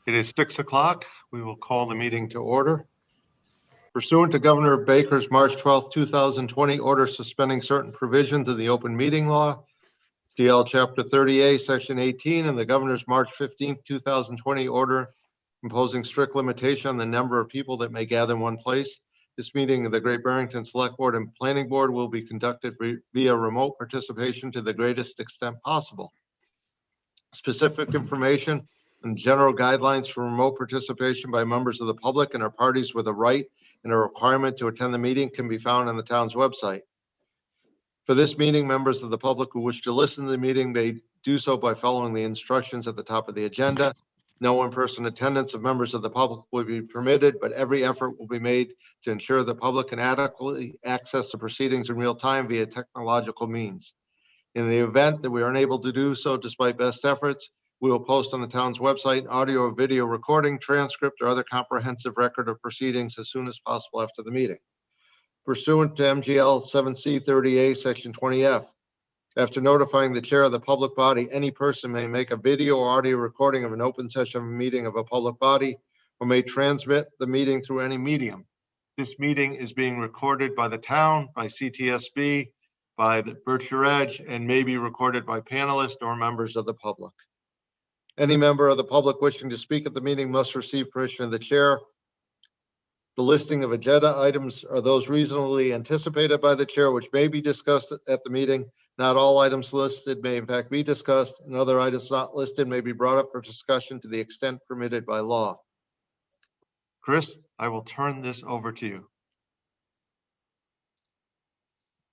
It is 6 o'clock. We will call the meeting to order. Pursuant to Governor Baker's March 12, 2020 order suspending certain provisions of the open meeting law, DL Chapter 30A, Section 18, and the Governor's March 15, 2020 order imposing strict limitation on the number of people that may gather in one place, this meeting of the Great Barrington Select Board and Planning Board will be conducted via remote participation to the greatest extent possible. Specific information and general guidelines for remote participation by members of the public and our parties with a right and a requirement to attend the meeting can be found on the town's website. For this meeting, members of the public who wish to listen to the meeting may do so by following the instructions at the top of the agenda. No in-person attendance of members of the public will be permitted, but every effort will be made to ensure the public can adequately access the proceedings in real time via technological means. In the event that we are unable to do so despite best efforts, we will post on the town's website audio or video recording, transcript, or other comprehensive record of proceedings as soon as possible after the meeting. Pursuant to MGL 7C 30A, Section 20F, after notifying the chair of the public body, any person may make a video or audio recording of an open session meeting of a public body or may transmit the meeting through any medium. This meeting is being recorded by the town, by CTSB, by the Berkshire Edge, and may be recorded by panelists or members of the public. Any member of the public wishing to speak at the meeting must receive permission of the chair. The listing of agenda items are those reasonably anticipated by the chair, which may be discussed at the meeting. Not all items listed may in fact be discussed, and other items not listed may be brought up for discussion to the extent permitted by law. Chris, I will turn this over to you.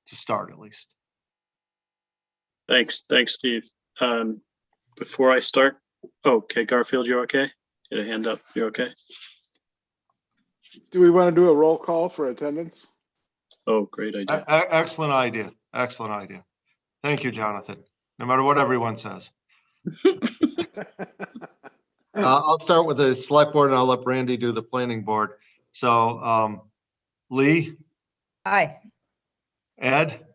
To start, at least. Thanks, Steve. Before I start, okay, Garfield, you're okay? Get a hand up, you're okay? Do we want to do a roll call for attendance? Oh, great idea. Excellent idea. Excellent idea. Thank you, Jonathan. No matter what everyone says. I'll start with the select board and I'll let Brandy do the planning board. So, Lee? Aye. Ed?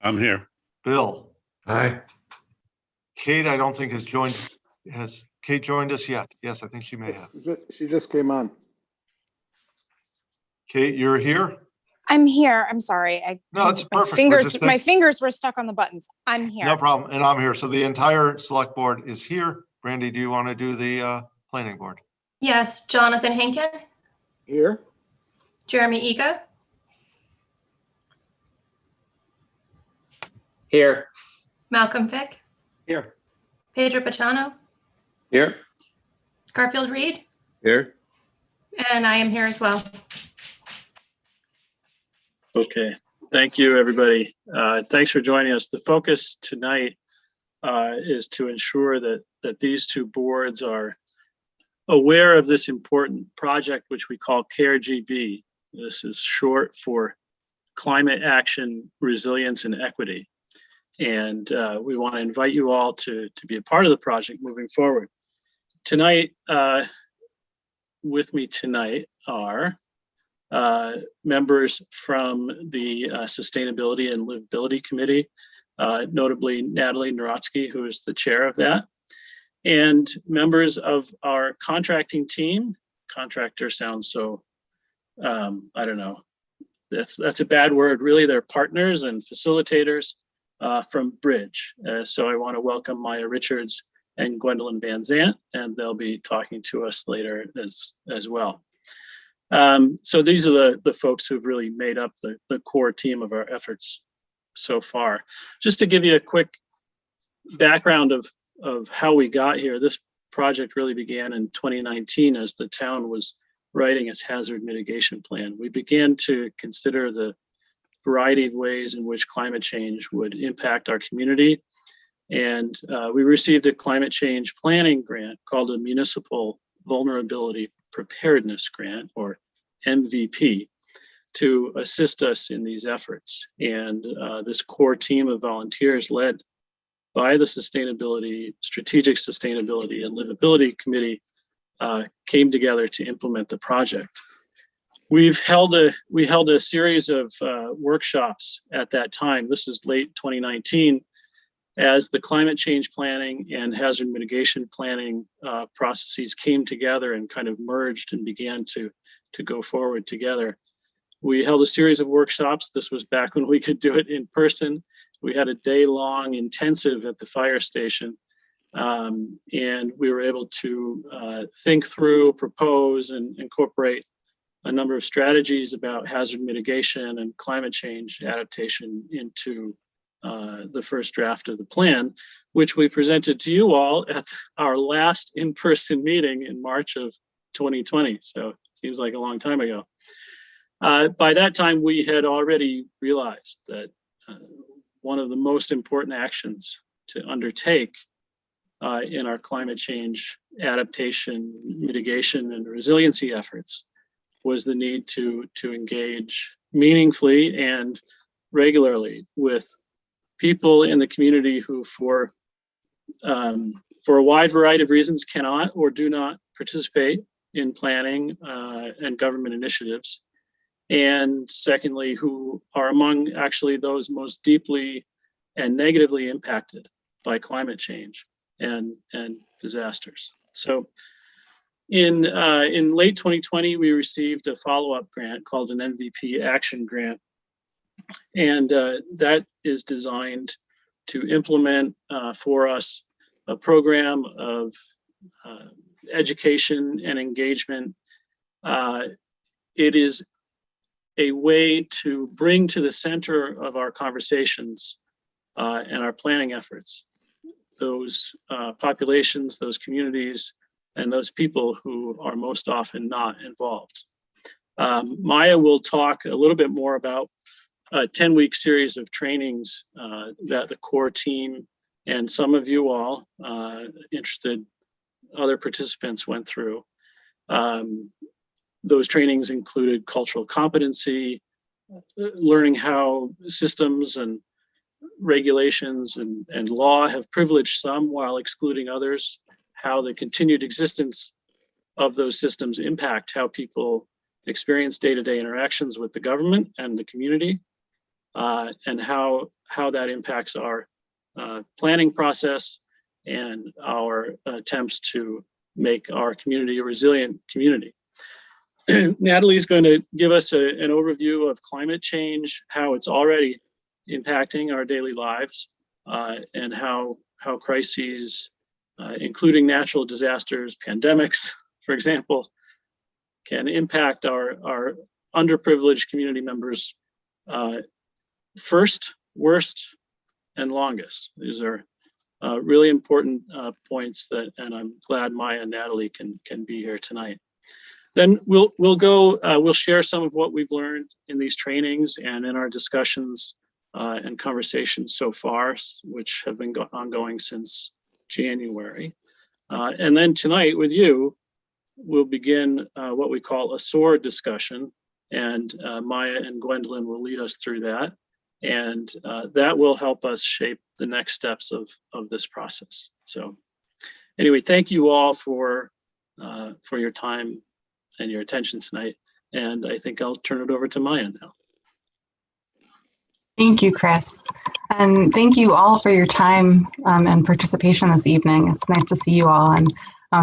I'm here. Bill? Aye. Kate, I don't think has joined. Has Kate joined us yet? Yes, I think she may have. She just came on. Kate, you're here? I'm here. I'm sorry. No, it's perfect. My fingers were stuck on the buttons. I'm here. No problem. And I'm here. So the entire select board is here. Brandy, do you want to do the planning board? Yes, Jonathan Henkin. Here. Jeremy Ega. Here. Malcolm Fick. Here. Pedro Pachano. Here. Garfield Reed. Here. And I am here as well. Okay, thank you, everybody. Thanks for joining us. The focus tonight is to ensure that these two boards are aware of this important project, which we call CARE-GB. This is short for Climate Action, Resilience, and Equity. And we want to invite you all to be a part of the project moving forward. Tonight, with me tonight are members from the Sustainability and Livability Committee, notably Natalie Narotsky, who is the chair of that, and members of our contracting team. Contractor sounds so, I don't know, that's a bad word. Really, they're partners and facilitators from Bridge. So I want to welcome Maya Richards and Gwendolyn Van Zant, and they'll be talking to us later as well. So these are the folks who've really made up the core team of our efforts so far. Just to give you a quick background of how we got here, this project really began in 2019 as the town was writing its hazard mitigation plan. We began to consider the variety of ways in which climate change would impact our community. And we received a climate change planning grant called a Municipal Vulnerability Preparedness Grant, or MVP, to assist us in these efforts. And this core team of volunteers led by the Strategic Sustainability and Livability Committee came together to implement the project. We held a series of workshops at that time. This is late 2019. as the climate change planning and hazard mitigation planning processes came together and kind of merged and began to go forward together. We held a series of workshops. This was back when we could do it in person. We had a day-long intensive at the fire station, and we were able to think through, propose, and incorporate a number of strategies about hazard mitigation and climate change adaptation into the first draft of the plan, which we presented to you all at our last in-person meeting in March of 2020. So it seems like a long time ago. By that time, we had already realized that one of the most important actions to undertake in our climate change adaptation, mitigation, and resiliency efforts was the need to engage meaningfully and regularly with people in the community who for a wide variety of reasons cannot or do not participate in planning and government initiatives. And secondly, who are among actually those most deeply and negatively impacted by climate change and disasters. So in late 2020, we received a follow-up grant called an MVP Action Grant. And that is designed to implement for us a program of education and engagement. It is a way to bring to the center of our conversations and our planning efforts those populations, those communities, and those people who are most often not involved. Maya will talk a little bit more about a 10-week series of trainings that the core team and some of you all interested other participants went through. Those trainings included cultural competency, learning how systems and regulations and law have privileged some while excluding others, how the continued existence of those systems impact how people experience day-to-day interactions with the government and the community, and how that impacts our planning process and our attempts to make our community a resilient community. Natalie's going to give us an overview of climate change, how it's already impacting our daily lives, and how crises, including natural disasters, pandemics, for example, can impact our underprivileged community members first, worst, and longest. These are really important points and I'm glad Maya and Natalie can be here tonight. Then we'll share some of what we've learned in these trainings and in our discussions and conversations so far, which have been ongoing since January. And then tonight with you, we'll begin what we call a SOAR discussion, and Maya and Gwendolyn will lead us through that. And that will help us shape the next steps of this process. So anyway, thank you all for your time and your attention tonight. And I think I'll turn it over to Maya now. Thank you, Chris. And thank you all for your time and participation this evening. It's nice to see you all. And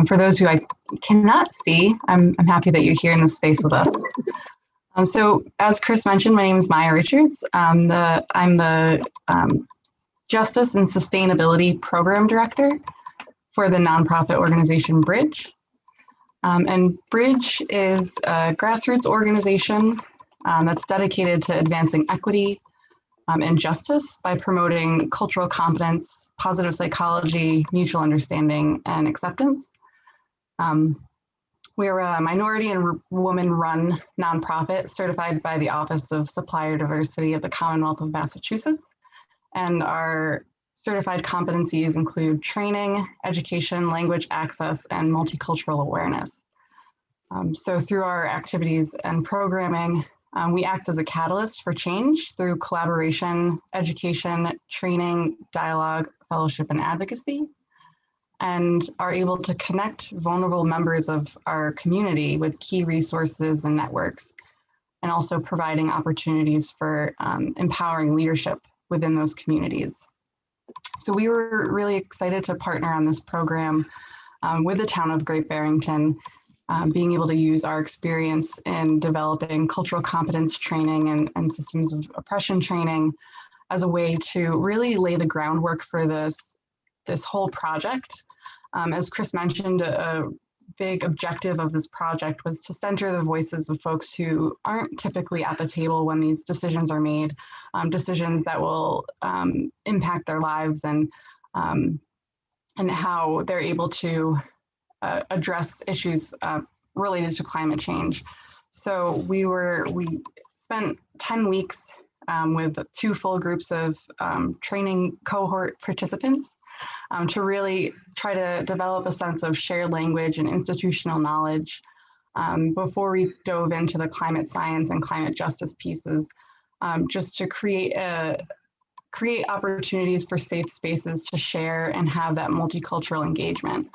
for those who I cannot see, I'm happy that you're here in this space with us. So as Chris mentioned, my name is Maya Richards. I'm the Justice and Sustainability Program Director for the nonprofit organization Bridge. And Bridge is a grassroots organization that's dedicated to advancing equity and justice by promoting cultural competence, positive psychology, mutual understanding, and acceptance. We're a minority and woman-run nonprofit certified by the Office of Supplier Diversity of the Commonwealth of Massachusetts. And our certified competencies include training, education, language access, and multicultural awareness. So through our activities and programming, we act as a catalyst for change through collaboration, education, training, dialogue, fellowship, and advocacy, and are able to connect vulnerable members of our community with key resources and networks, and also providing opportunities for empowering leadership within those communities. So we were really excited to partner on this program with the town of Great Barrington, being able to use our experience in developing cultural competence training and systems of oppression training as a way to really lay the groundwork for this whole project. As Chris mentioned, a big objective of this project was to center the voices of folks who aren't typically at the table when these decisions are made, decisions that will impact their lives and how they're able to address issues related to climate change. So we spent 10 weeks with 2 full groups of training cohort participants to really try to develop a sense of shared language and institutional knowledge before we dove into the climate science and climate justice pieces, just to create opportunities for safe spaces to share and have that multicultural engagement.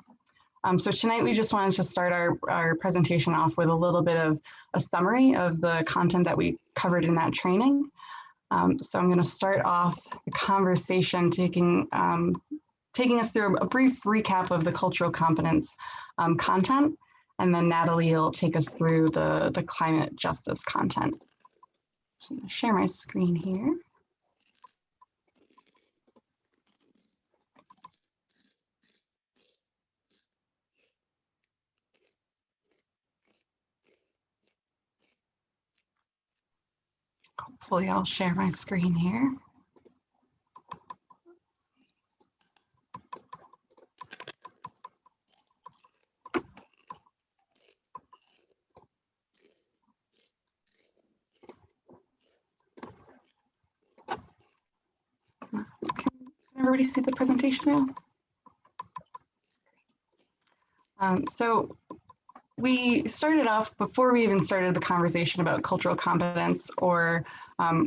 So tonight we just wanted to start our presentation off with a little bit of a summary of the content that we covered in that training. So I'm going to start off the conversation taking us through a brief recap of the cultural competence content, and then Natalie will take us through the climate justice content. So I'm going to share my screen here. Hopefully I'll share my screen here. Can everybody see the presentation now? So we started off, before we even started the conversation about cultural competence or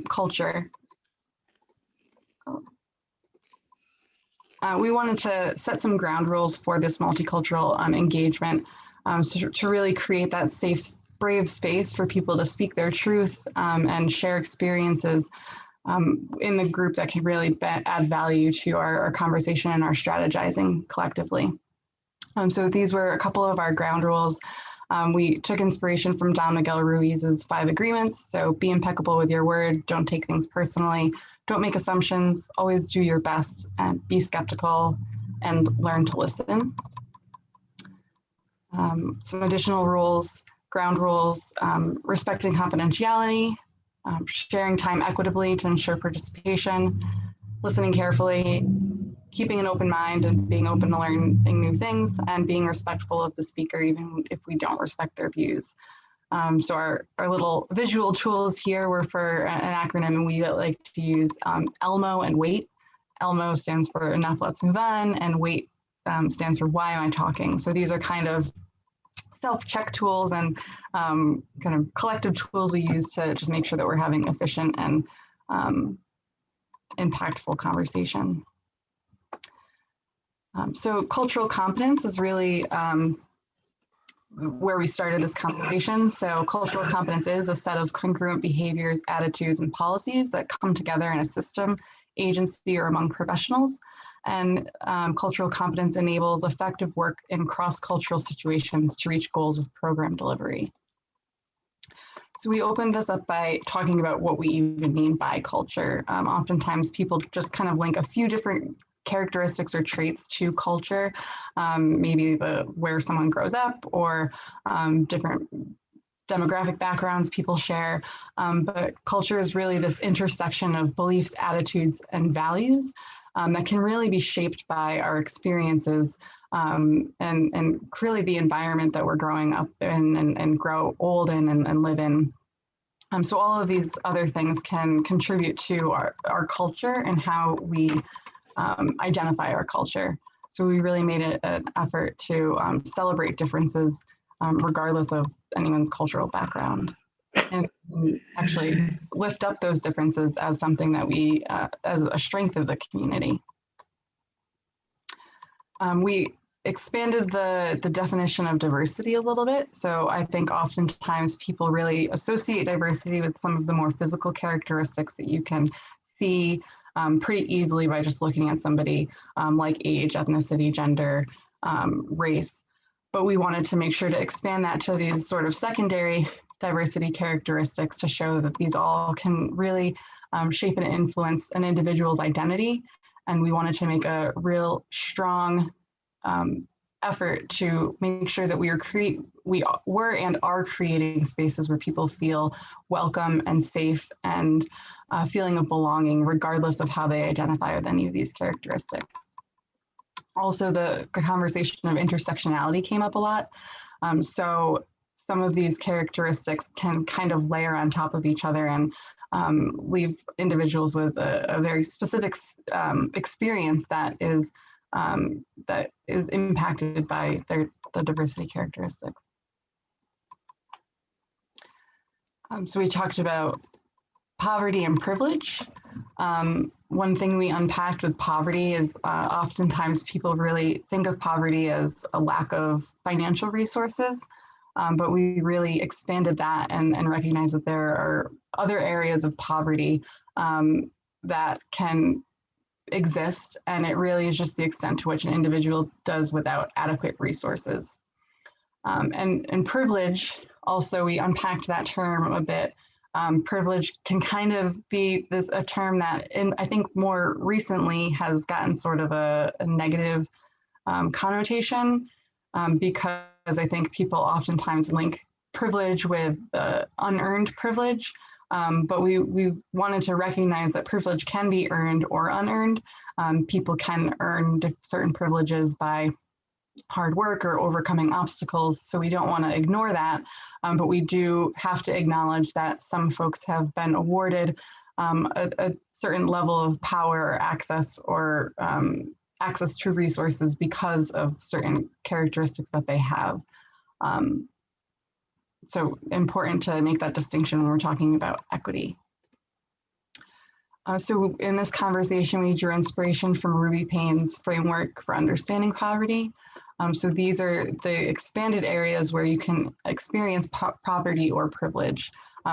culture, we wanted to set some ground rules for this multicultural engagement, so to really create that safe, brave space for people to speak their truth and share experiences in the group that can really add value to our conversation and our strategizing collectively. So these were a couple of our ground rules. We took inspiration from Don Miguel Ruiz's 5 agreements. So be impeccable with your word, don't take things personally, don't make assumptions, always do your best, and be skeptical and learn to listen. Some additional rules, ground rules, respecting confidentiality, sharing time equitably to ensure participation, listening carefully, keeping an open mind and being open to learning new things, and being respectful of the speaker even if we don't respect their views. So our little visual tools here were for an acronym we like to use ELMO and WAIT. ELMO stands for enough, let's move on, and WAIT stands for why am I talking? So these are kind of self-check tools and kind of collective tools we use to just make sure that we're having efficient and impactful conversation. So cultural competence is really where we started this conversation. So cultural competence is a set of congruent behaviors, attitudes, and policies that come together in a system, agency, or among professionals. And cultural competence enables effective work in cross-cultural situations to reach goals of program delivery. So we opened this up by talking about what we even mean by culture. Oftentimes people just kind of link a few different characteristics or traits to culture, maybe where someone grows up or different demographic backgrounds people share. But culture is really this intersection of beliefs, attitudes, and values that can really be shaped by our experiences and really the environment that we're growing up in and grow old in and live in. So all of these other things can contribute to our culture and how we identify our culture. So we really made it an effort to celebrate differences regardless of anyone's cultural background, and actually lift up those differences as something that we, as a strength of the community. We expanded the definition of diversity a little bit. So I think oftentimes people really associate diversity with some of the more physical characteristics that you can see pretty easily by just looking at somebody like age, ethnicity, gender, race. But we wanted to make sure to expand that to these sort of secondary diversity characteristics to show that these all can really shape and influence an individual's identity. And we wanted to make a real strong effort to make sure that we were and are creating spaces where people feel welcome and safe and feeling of belonging, regardless of how they identify with any of these characteristics. Also, the conversation of intersectionality came up a lot. So some of these characteristics can kind of layer on top of each other and leave individuals with a very specific experience that is impacted by the diversity characteristics. So we talked about poverty and privilege. One thing we unpacked with poverty is oftentimes people really think of poverty as a lack of financial resources, but we really expanded that and recognized that there are other areas of poverty that can exist, and it really is just the extent to which an individual does without adequate resources. And privilege, also we unpacked that term a bit. Privilege can kind of be a term that I think more recently has gotten sort of a negative connotation because I think people oftentimes link privilege with unearned privilege. But we wanted to recognize that privilege can be earned or unearned. People can earn certain privileges by hard work or overcoming obstacles. So we don't want to ignore that. But we do have to acknowledge that some folks have been awarded a certain level of power or access to resources because of certain characteristics that they have. So important to make that distinction when we're talking about equity. So in this conversation, we drew inspiration from Ruby Payne's framework for understanding poverty. So these are the expanded areas where you can experience poverty or privilege.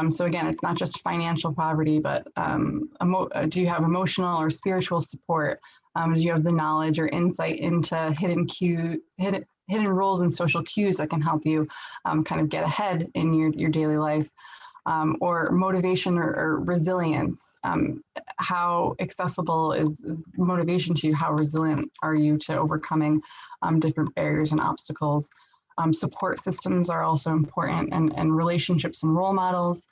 So again, it's not just financial poverty, but do you have emotional or spiritual support? Do you have the knowledge or insight into hidden roles and social cues that can help you kind of get ahead in your daily life? Or motivation or resilience. How accessible is motivation to you? How resilient are you to overcoming different barriers and obstacles? Support systems are also important, and relationships and role models.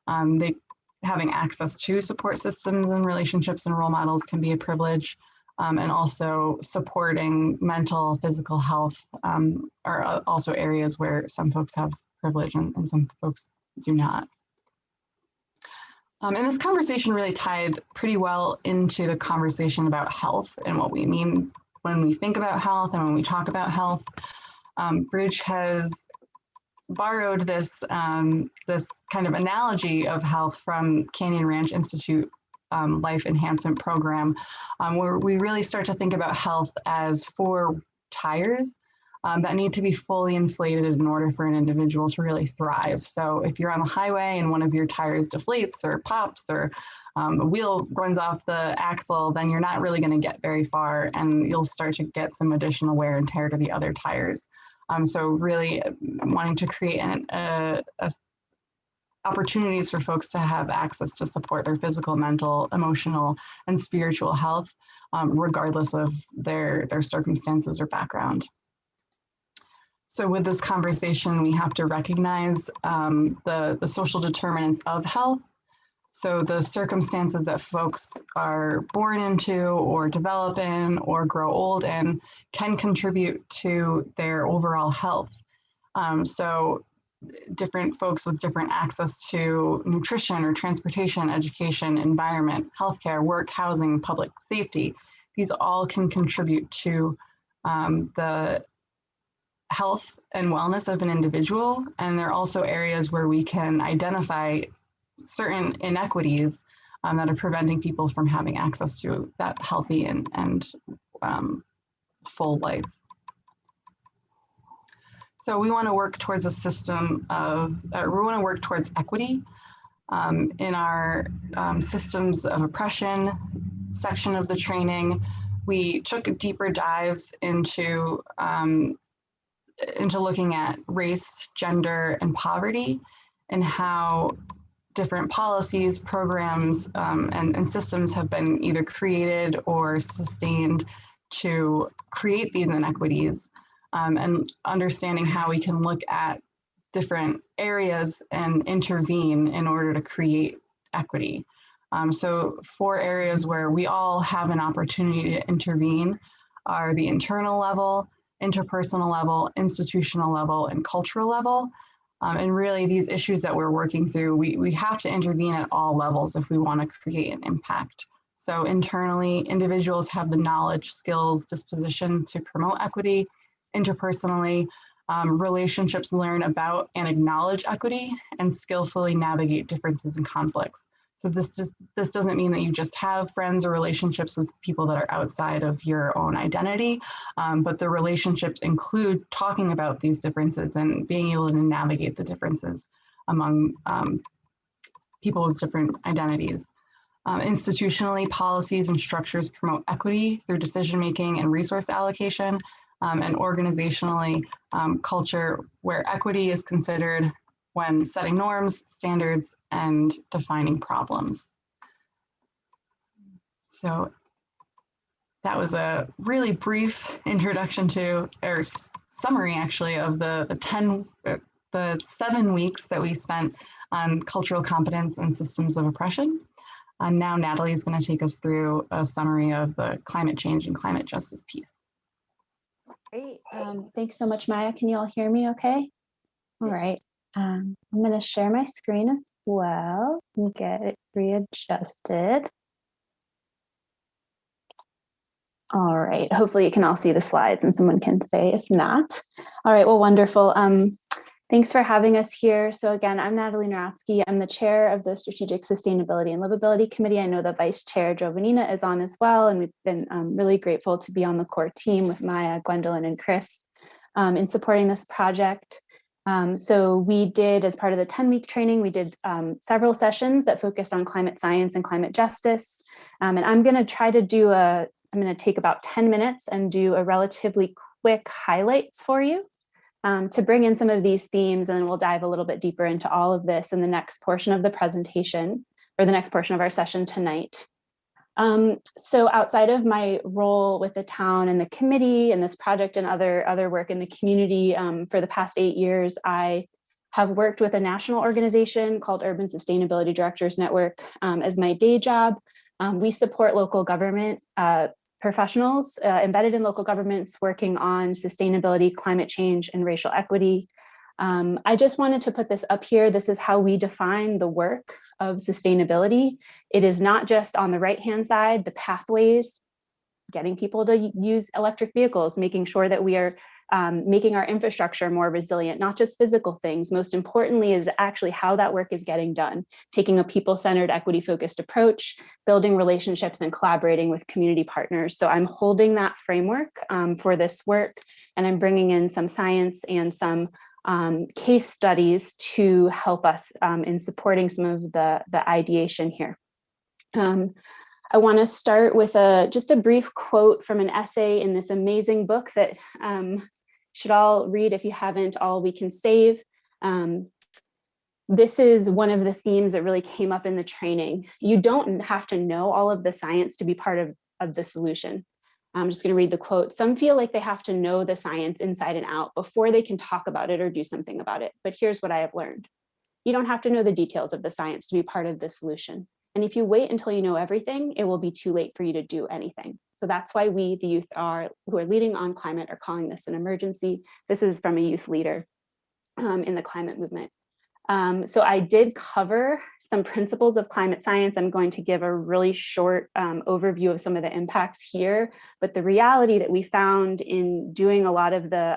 Having access to support systems and relationships and role models can be a privilege. And also supporting mental, physical health are also areas where some folks have privilege and some folks do not. And this conversation really tied pretty well into the conversation about health and what we mean when we think about health and when we talk about health. Bridge has borrowed this kind of analogy of health from Canyon Ranch Institute Life Enhancement Program, where we really start to think about health as 4 tires that need to be fully inflated in order for an individual to really thrive. So if you're on the highway and one of your tires deflates or pops or the wheel runs off the axle, then you're not really going to get very far, and you'll start to get some additional wear and tear to the other tires. So really wanting to create opportunities for folks to have access to support their physical, mental, emotional, and spiritual health, regardless of their circumstances or background. So with this conversation, we have to recognize the social determinants of health. So the circumstances that folks are born into or develop in or grow old in can contribute to their overall health. So different folks with different access to nutrition or transportation, education, environment, healthcare, work, housing, public safety, these all can contribute to the health and wellness of an individual. And there are also areas where we can identify certain inequities that are preventing people from having access to that healthy and full life. So we want to work towards a system of, we want to work towards equity in our systems of oppression, section of the training, we took deeper dives into looking at race, gender, and poverty, and how different policies, programs, and systems have been either created or sustained to create these inequities, and understanding how we can look at different areas and intervene in order to create equity. So 4 areas where we all have an opportunity to intervene are the internal level, interpersonal level, institutional level, and cultural level. And really these issues that we're working through, we have to intervene at all levels if we want to create an impact. So internally, individuals have the knowledge, skills, disposition to promote equity. Interpersonally, relationships learn about and acknowledge equity and skillfully navigate differences and conflicts. So this doesn't mean that you just have friends or relationships with people that are outside of your own identity, but the relationships include talking about these differences and being able to navigate the differences among people with different identities. Institutionally, policies and structures promote equity through decision-making and resource allocation, and organizationally, culture where equity is considered when setting norms, standards, and defining problems. So that was a really brief introduction to, or summary actually, of the 7 weeks that we spent on cultural competence and systems of oppression. And now Natalie is going to take us through a summary of the climate change and climate justice piece. Great. Thanks so much, Maya. Can you all hear me okay? All right. I'm going to share my screen as well and get it readjusted. All right. Hopefully you can all see the slides and someone can say if not. All right. Well, wonderful. Thanks for having us here. So again, I'm Natalie Narodsky. I'm the chair of the Strategic Sustainability and Livability Committee. I know the vice chair, Jovanina, is on as well. And we've been really grateful to be on the core team with Maya, Gwendolyn, and Chris in supporting this project. So we did, as part of the 10-week training, we did several sessions that focused on climate science and climate justice. And I'm going to try to do I'm going to take about 10 minutes and do a relatively quick highlights for you to bring in some of these themes, and then we'll dive a little bit deeper into all of this in the next portion of the presentation, or the next portion of our session tonight. So outside of my role with the town and the committee and this project and other work in the community for the past 8 years, I have worked with a national organization called Urban Sustainability Directors Network as my day job. We support local government professionals embedded in local governments working on sustainability, climate change, and racial equity. I just wanted to put this up here. This is how we define the work of sustainability. It is not just on the right-hand side, the pathways, getting people to use electric vehicles, making sure that we are making our infrastructure more resilient, not just physical things. Most importantly is actually how that work is getting done, taking a people-centered, equity-focused approach, building relationships and collaborating with community partners. So I'm holding that framework for this work, and I'm bringing in some science and some case studies to help us in supporting some of the ideation here. I want to start with just a brief quote from an essay in this amazing book that should all read if you haven't, All We Can Save. This is one of the themes that really came up in the training. You don't have to know all of the science to be part of the solution. I'm just going to read the quote. Some feel like they have to know the science inside and out before they can talk about it or do something about it. But here's what I have learned. You don't have to know the details of the science to be part of the solution. And if you wait until you know everything, it will be too late for you to do anything. So that's why we, the youth who are leading on climate, are calling this an emergency. This is from a youth leader in the climate movement. So I did cover some principles of climate science. I'm going to give a really short overview of some of the impacts here. But the reality that we found in doing a lot of the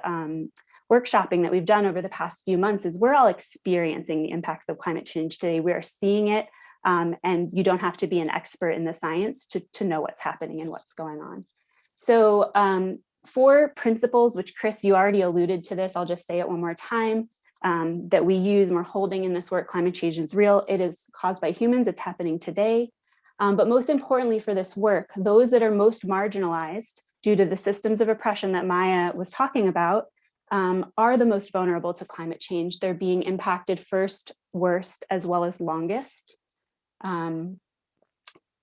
workshopping that we've done over the past few months is we're all experiencing the impacts of climate change today. We are seeing it. And you don't have to be an expert in the science to know what's happening and what's going on. So 4 principles, which Chris, you already alluded to this, I'll just say it one more time, that we use and we're holding in this work. Climate change is real. It is caused by humans. It's happening today. But most importantly for this work, those that are most marginalized due to the systems of oppression that Maya was talking about are the most vulnerable to climate change. They're being impacted first, worst, as well as longest.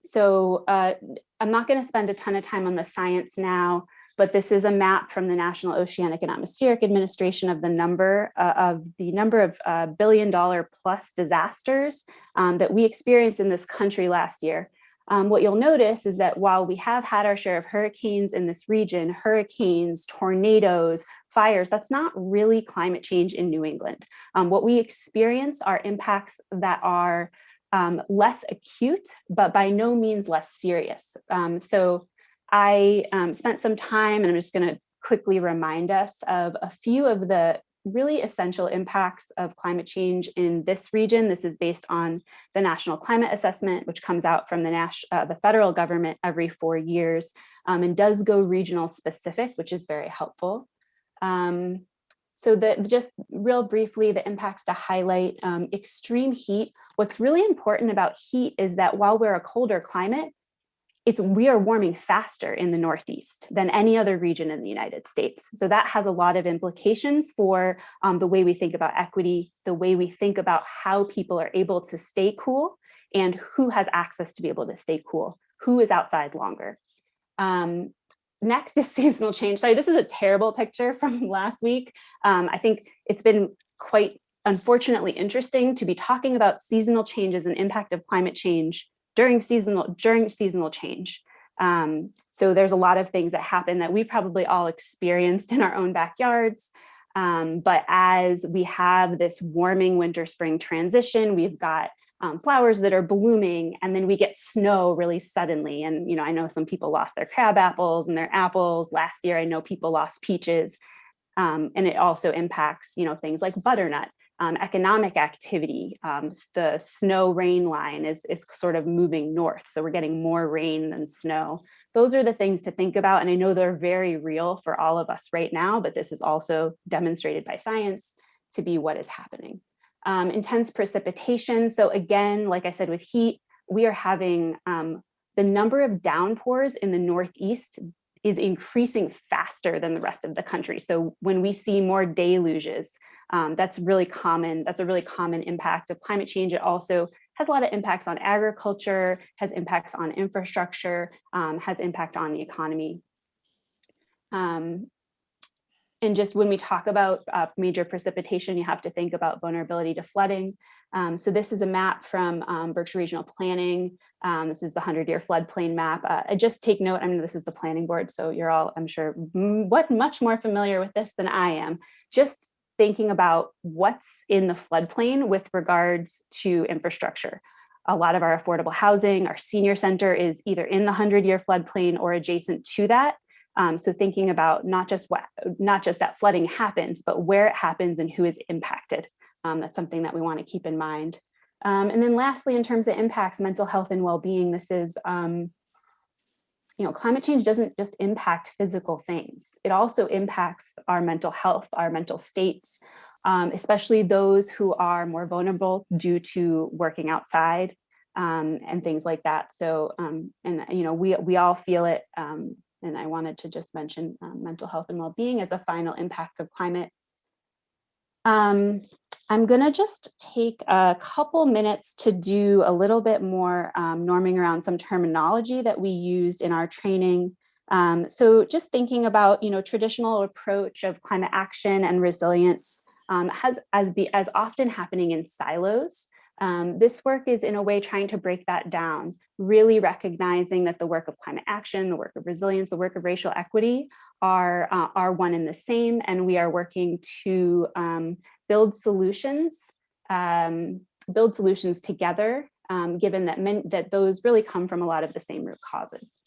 So I'm not going to spend a ton of time on the science now, but this is a map from the National Oceanic and Atmospheric Administration of the number of $1 billion plus disasters that we experienced in this country last year. What you'll notice is that while we have had our share of hurricanes in this region, hurricanes, tornadoes, fires, that's not really climate change in New England. What we experience are impacts that are less acute, but by no means less serious. So I spent some time, and I'm just going to quickly remind us of a few of the really essential impacts of climate change in this region. This is based on the National Climate Assessment, which comes out from the federal government every 4 years, and does go regional specific, which is very helpful. So just real briefly, the impacts to highlight: extreme heat. What's really important about heat is that while we're a colder climate, we are warming faster in the Northeast than any other region in the United States. So that has a lot of implications for the way we think about equity, the way we think about how people are able to stay cool, and who has access to be able to stay cool, who is outside longer. Next is seasonal change. Sorry, this is a terrible picture from last week. I think it's been quite unfortunately interesting to be talking about seasonal changes and impact of climate change during seasonal change. So there's a lot of things that happen that we probably all experienced in our own backyards. But as we have this warming winter spring transition, we've got flowers that are blooming, and then we get snow really suddenly. And I know some people lost their crab apples and their apples. Last year, I know people lost peaches. And it also impacts things like butternut. Economic activity, the snow rain line is sort of moving north. So we're getting more rain than snow. Those are the things to think about. And I know they're very real for all of us right now, but this is also demonstrated by science to be what is happening. Intense precipitation. So again, like I said, with heat, we are having the number of downpours in the Northeast is increasing faster than the rest of the country. So when we see more deluges, that's really common. That's a really common impact of climate change. It also has a lot of impacts on agriculture, has impacts on infrastructure, has impact on the economy. And just when we talk about major precipitation, you have to think about vulnerability to flooding. So this is a map from Berkshire Regional Planning. This is the 100-year floodplain map. I just take note, this is the planning board, so you're all, I'm sure, much more familiar with this than I am. Just thinking about what's in the floodplain with regards to infrastructure. A lot of our affordable housing, our senior center is either in the 100-year floodplain or adjacent to that. So thinking about not just that flooding happens, but where it happens and who is impacted. That's something that we want to keep in mind. And then lastly, in terms of impacts, mental health and well-being, this is, climate change doesn't just impact physical things. It also impacts our mental health, our mental states, especially those who are more vulnerable due to working outside and things like that. So, we all feel it. And I wanted to just mention mental health and well-being as a final impact of climate. I'm going to just take a couple minutes to do a little bit more norming around some terminology that we used in our training. So just thinking about, traditional approach of climate action and resilience has as often happening in silos. This work is in a way trying to break that down, really recognizing that the work of climate action, the work of resilience, the work of racial equity are one and the same, and we are working to build solutions together, given that those really come from a lot of the same root causes.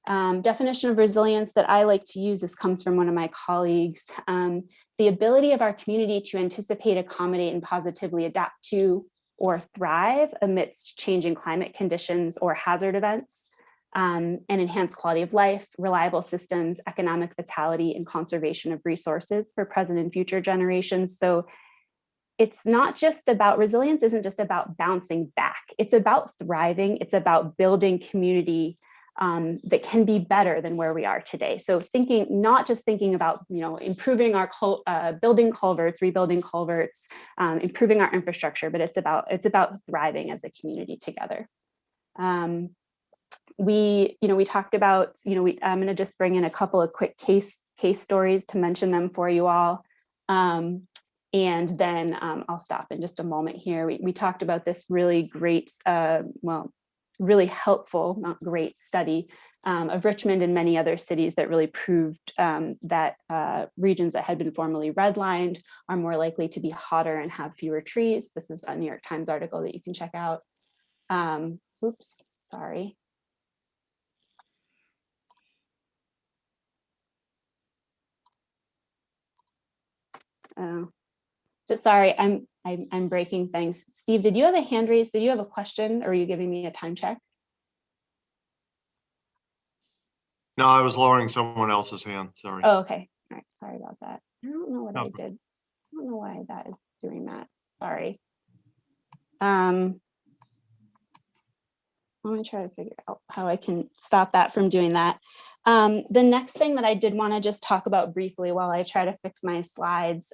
Definition of resilience that I like to use, this comes from one of my colleagues, the ability of our community to anticipate, accommodate, and positively adapt to or thrive amidst changing climate conditions or hazard events, and enhance quality of life, reliable systems, economic vitality, and conservation of resources for present and future generations. So it's not just about, resilience isn't just about bouncing back. It's about thriving. It's about building community that can be better than where we are today. So not just thinking about, improving our building culverts, rebuilding culverts, improving our infrastructure, but it's about thriving as a community together. We talked about, I'm going to just bring in a couple of quick case stories to mention them for you all. And then I'll stop in just a moment here. We talked about this really great, really helpful, not great study of Richmond and many other cities that really proved that regions that had been formerly redlined are more likely to be hotter and have fewer trees. This is a New York Times article that you can check out. Oops, sorry. Just sorry, I'm breaking things. Steve, did you have a hand raised? Did you have a question, or are you giving me a time check? No, I was lowering someone else's hand. Sorry. Oh, okay. All right. Sorry about that. I don't know what I did. I don't know why that is doing that. Sorry. Let me try to figure out how I can stop that from doing that. The next thing that I did want to just talk about briefly while I try to fix my slides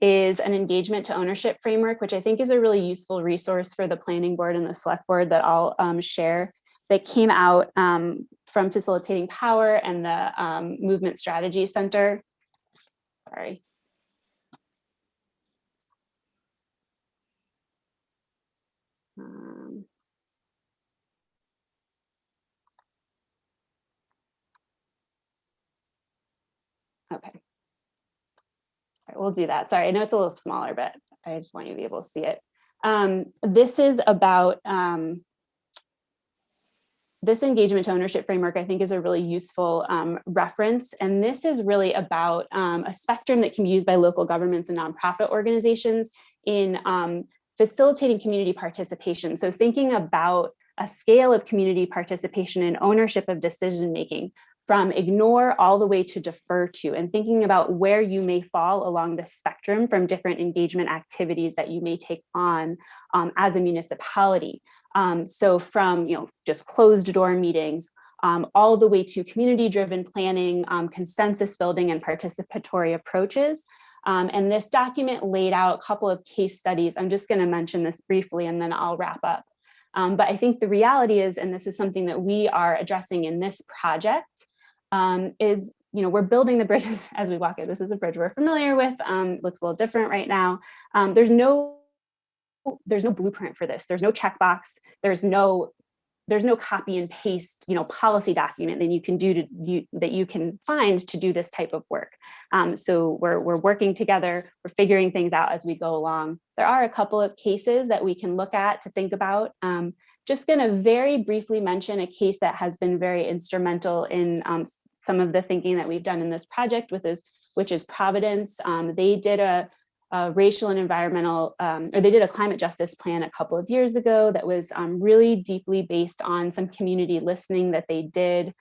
is an engagement to ownership framework, which I think is a really useful resource for the planning board and the select board that I'll share, that came out from Facilitating Power and the Movement Strategy Center. Sorry. Okay. All right, we'll do that. Sorry, I know it's a little smaller, but I just want you to be able to see it. This is about this engagement to ownership framework, I think, is a really useful reference. And this is really about a spectrum that can be used by local governments and nonprofit organizations in facilitating community participation. So thinking about a scale of community participation and ownership of decision-making, from ignore all the way to defer to, and thinking about where you may fall along the spectrum from different engagement activities that you may take on as a municipality. So from just closed door meetings, all the way to community-driven planning, consensus building, and participatory approaches. And this document laid out a couple of case studies. I'm just going to mention this briefly and then I'll wrap up. But I think the reality is, and this is something that we are addressing in this project, is we're building the bridges as we walk it. This is a bridge we're familiar with. Looks a little different right now. There's no blueprint for this. There's no checkbox. There's no copy and paste policy document that you can that you can find to do this type of work. So we're working together. We're figuring things out as we go along. There are a couple of cases that we can look at to think about. Just going to very briefly mention a case that has been very instrumental in some of the thinking that we've done in this project, which is Providence. They did a racial and environmental, or they did a climate justice plan a couple of years ago that was really deeply based on some community listening that they did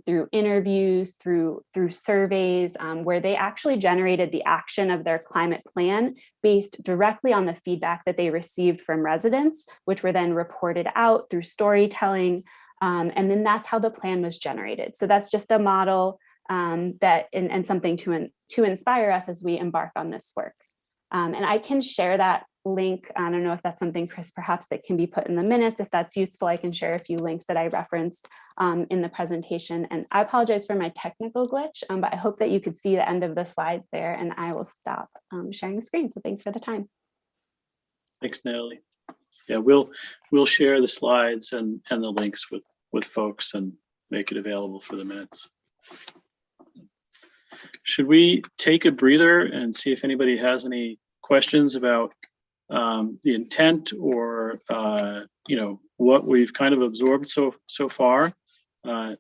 through interviews, through surveys, where they actually generated the action of their climate plan based directly on the feedback that they received from residents, which were then reported out through storytelling. And then that's how the plan was generated. So that's just a model that and something to inspire us as we embark on this work. And I can share that link. I don't know if that's something, Chris, perhaps that can be put in the minutes. If that's useful, I can share a few links that I referenced in the presentation. And I apologize for my technical glitch, but I hope that you could see the end of the slides there, and I will stop sharing the screen. So thanks for the time. Thanks, Natalie. Yeah, we'll share the slides and the links with folks and make it available for the minutes. Should we take a breather and see if anybody has any questions about the intent or what we've kind of absorbed so far,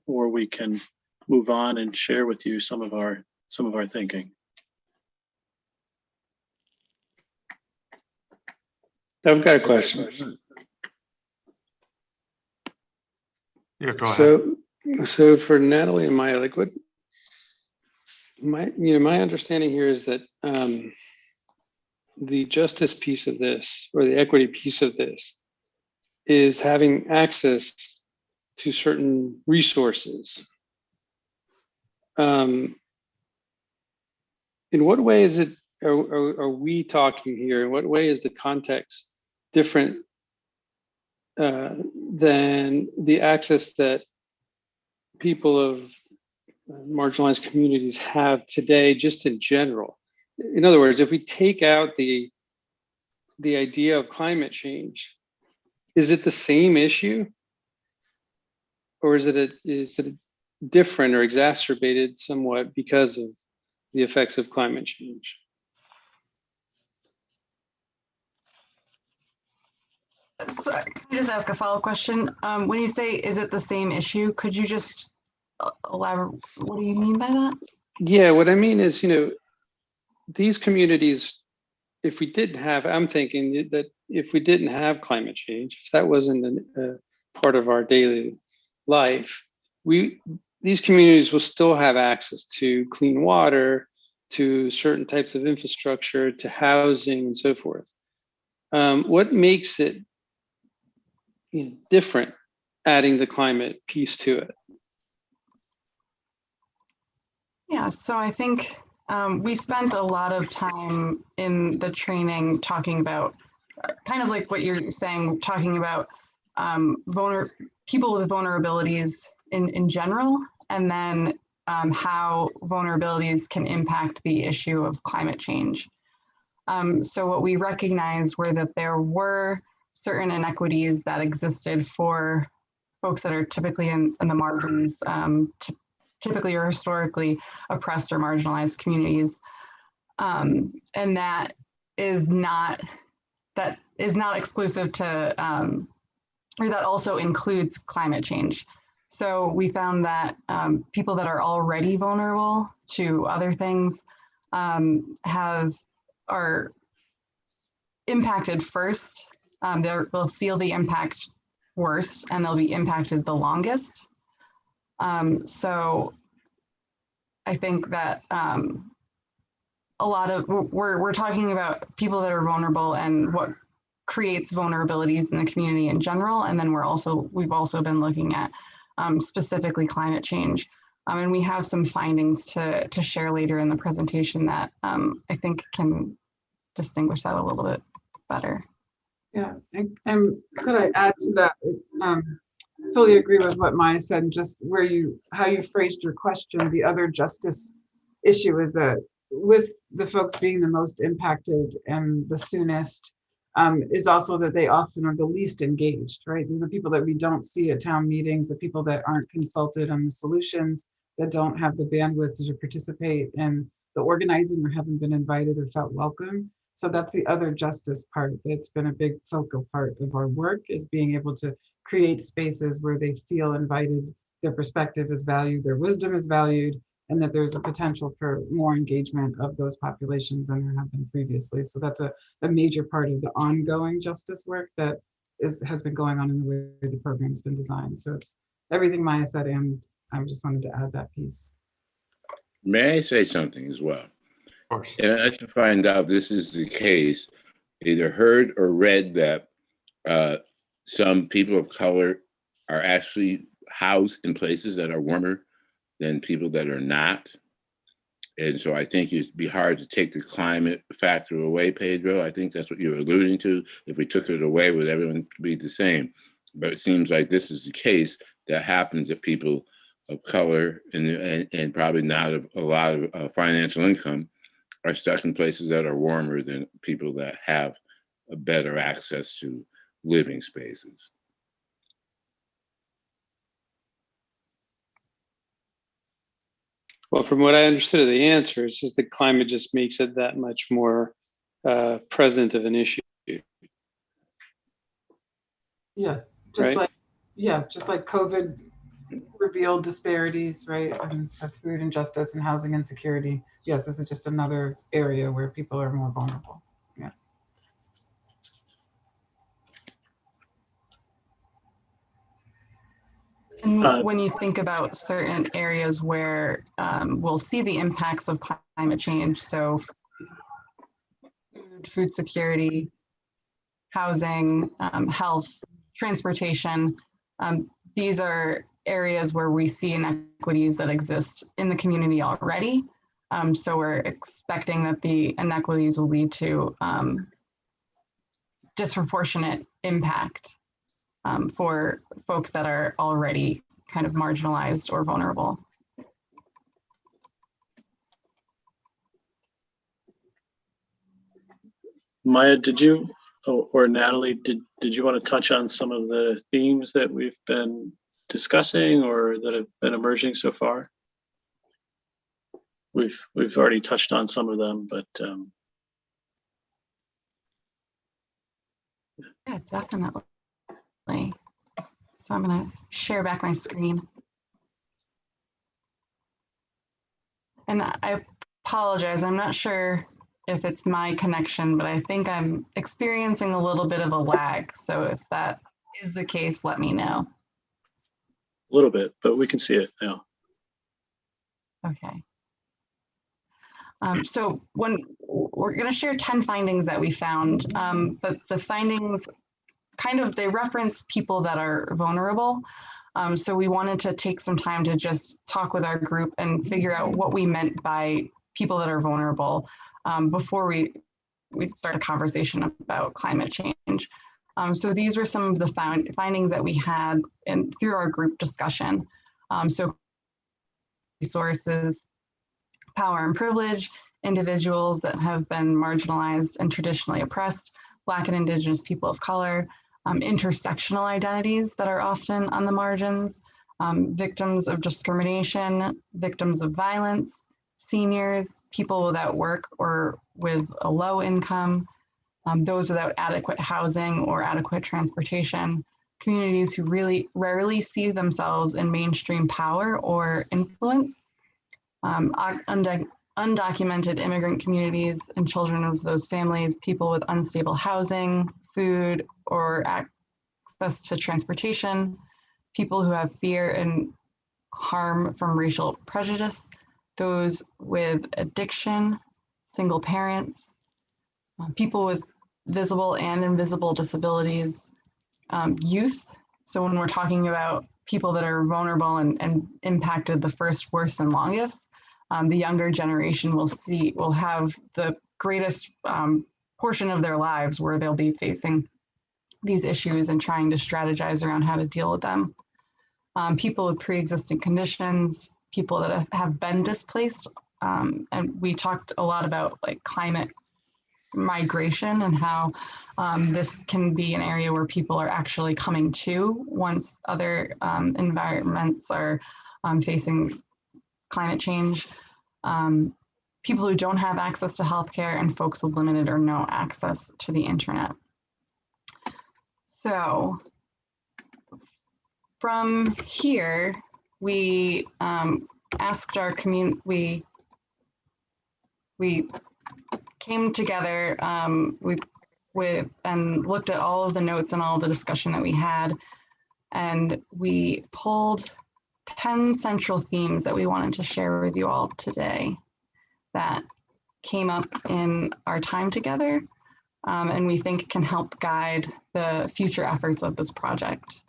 or we can move on and share with you some of our thinking. I've got a question. Yeah, go ahead. So for Natalie and Maya, like my understanding here is that the justice piece of this, or the equity piece of this, is having access to certain resources. In what way is it, are we talking here? In what way is the context different than the access that people of marginalized communities have today, just in general? In other words, if we take out the idea of climate change, is it the same issue, or is it different or exacerbated somewhat because of the effects of climate change? So, can I just ask a follow-up question? When you say, is it the same issue, could you just elaborate? What do you mean by that? Yeah, what I mean is, these communities, if we didn't have, I'm thinking that if we didn't have climate change, if that wasn't a part of our daily life, these communities will still have access to clean water, to certain types of infrastructure, to housing, and so forth. What makes it different, adding the climate piece to it? Yeah, so I think we spent a lot of time in the training talking about kind of like what you're saying, talking about people with vulnerabilities in general, and then how vulnerabilities can impact the issue of climate change. So what we recognized were that there were certain inequities that existed for folks that are typically in the margins, typically or historically oppressed or marginalized communities. And that is not exclusive to, or that also includes climate change. So we found that people that are already vulnerable to other things are impacted first. They'll feel the impact worst, and they'll be impacted the longest. So I think that a lot of we're talking about people that are vulnerable and what creates vulnerabilities in the community in general, and then we've also been looking at specifically climate change, and we have some findings to share later in the presentation that I think can distinguish that a little bit better. Yeah, and could I add to that? Fully agree with what Maya said. Just how you phrased your question. The other justice issue is that with the folks being the most impacted and the soonest, is also that they often are the least engaged, right? They're the people that we don't see at town meetings, the people that aren't consulted on the solutions, that don't have the bandwidth to participate in the organizing or haven't been invited or felt welcome. So that's the other justice part that's been a big focal part of our work, is being able to create spaces where they feel invited, their perspective is valued, their wisdom is valued, and that there's a potential for more engagement of those populations than there have been previously. So that's a major part of the ongoing justice work that has been going on in the way the program's been designed. So it's everything Maya said, and I just wanted to add that piece. May I say something as well? Of course. And I can find out if this is the case, either heard or read that some people of color are actually housed in places that are warmer than people that are not. And so I think it'd be hard to take the climate factor away, Pedro. I think that's what you're alluding to. If we took it away, would everyone be the same? But it seems like this is the case that happens that people of color and probably not a lot of financial income are stuck in places that are warmer than people that have a better access to living spaces. Well, from what I understood of the answer, it's just the climate just makes it that much more present of an issue. Yes, just Right? like COVID revealed disparities, right, of food injustice and housing insecurity. Yes, this is just another area where people are more vulnerable. Yeah. And when you think about certain areas where we'll see the impacts of climate change, so food security, housing, health, transportation. These are areas where we see inequities that exist in the community already. So we're expecting that the inequities will lead to disproportionate impact for folks that are already kind of marginalized or vulnerable. Maya, did you, or Natalie, did you want to touch on some of the themes that we've been discussing or that have been emerging so far? We've already touched on some of them, but yeah, definitely. So I'm going to share back my screen. And I apologize, I'm not sure if it's my connection, but I think I'm experiencing a little bit of a lag. So if that is the case, let me know. a little bit, but we can see it now. Okay. So when we're going to share 10 findings that we found, but the findings they reference people that are vulnerable. So we wanted to take some time to just talk with our group and figure out what we meant by people that are vulnerable before we start a conversation about climate change. So these were some of the findings that we had through our group discussion. So resources, power and privilege, individuals that have been marginalized and traditionally oppressed, Black and Indigenous people of color, intersectional identities that are often on the margins, victims of discrimination, victims of violence, seniors, people without work or with a low income, those without adequate housing or adequate transportation, communities who really rarely see themselves in mainstream power or influence, undocumented immigrant communities and children of those families, people with unstable housing, food, or access to transportation, people who have fear and harm from racial prejudice, those with addiction, single parents, people with visible and invisible disabilities, youth. So when we're talking about people that are vulnerable and impacted the first, worst, and longest, the younger generation will have the greatest portion of their lives where they'll be facing these issues and trying to strategize around how to deal with them. People with pre-existing conditions, people that have been displaced, and we talked a lot about like climate migration and how this can be an area where people are actually coming to once other environments are facing climate change. People who don't have access to healthcare, and folks with limited or no access to the internet. So from here, we asked our community, we came together and looked at all of the notes and all of the discussion that we had, and we pulled 10 central themes that we wanted to share with you all today that came up in our time together, and we think can help guide the future efforts of this project.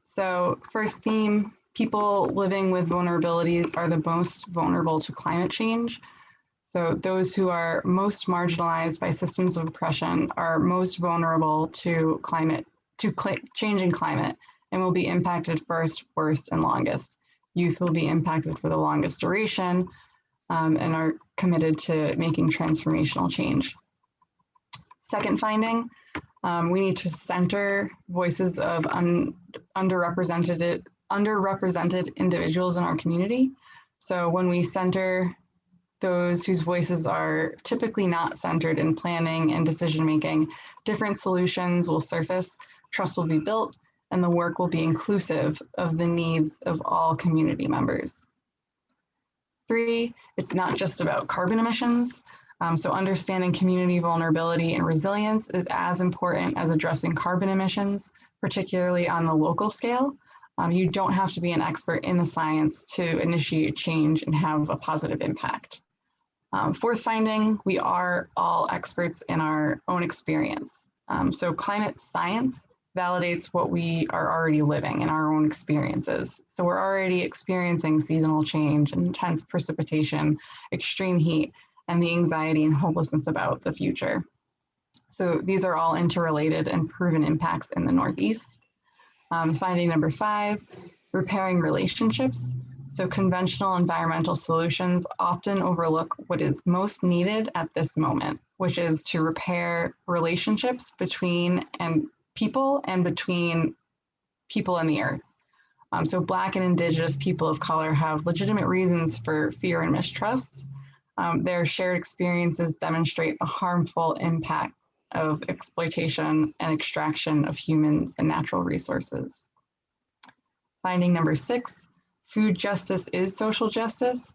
So first theme, people living with vulnerabilities are the most vulnerable to climate change. So those who are most marginalized by systems of oppression are most vulnerable to changing climate and will be impacted first, worst, and longest. Youth will be impacted for the longest duration and are committed to making transformational change. Second finding, we need to center voices of underrepresented individuals in our community. So when we center those whose voices are typically not centered in planning and decision-making, different solutions will surface, trust will be built, and the work will be inclusive of the needs of all community members. 3, it's not just about carbon emissions. So understanding community vulnerability and resilience is as important as addressing carbon emissions, particularly on the local scale. You don't have to be an expert in the science to initiate change and have a positive impact. Fourth finding, we are all experts in our own experience. So climate science validates what we are already living in our own experiences. So we're already experiencing seasonal change, intense precipitation, extreme heat, and the anxiety and hopelessness about the future. So these are all interrelated and proven impacts in the Northeast. Finding number 5, repairing relationships. So conventional environmental solutions often overlook what is most needed at this moment, which is to repair relationships between people and between people and the earth. So Black and Indigenous people of color have legitimate reasons for fear and mistrust. Their shared experiences demonstrate the harmful impact of exploitation and extraction of humans and natural resources. Finding number 6, food justice is social justice.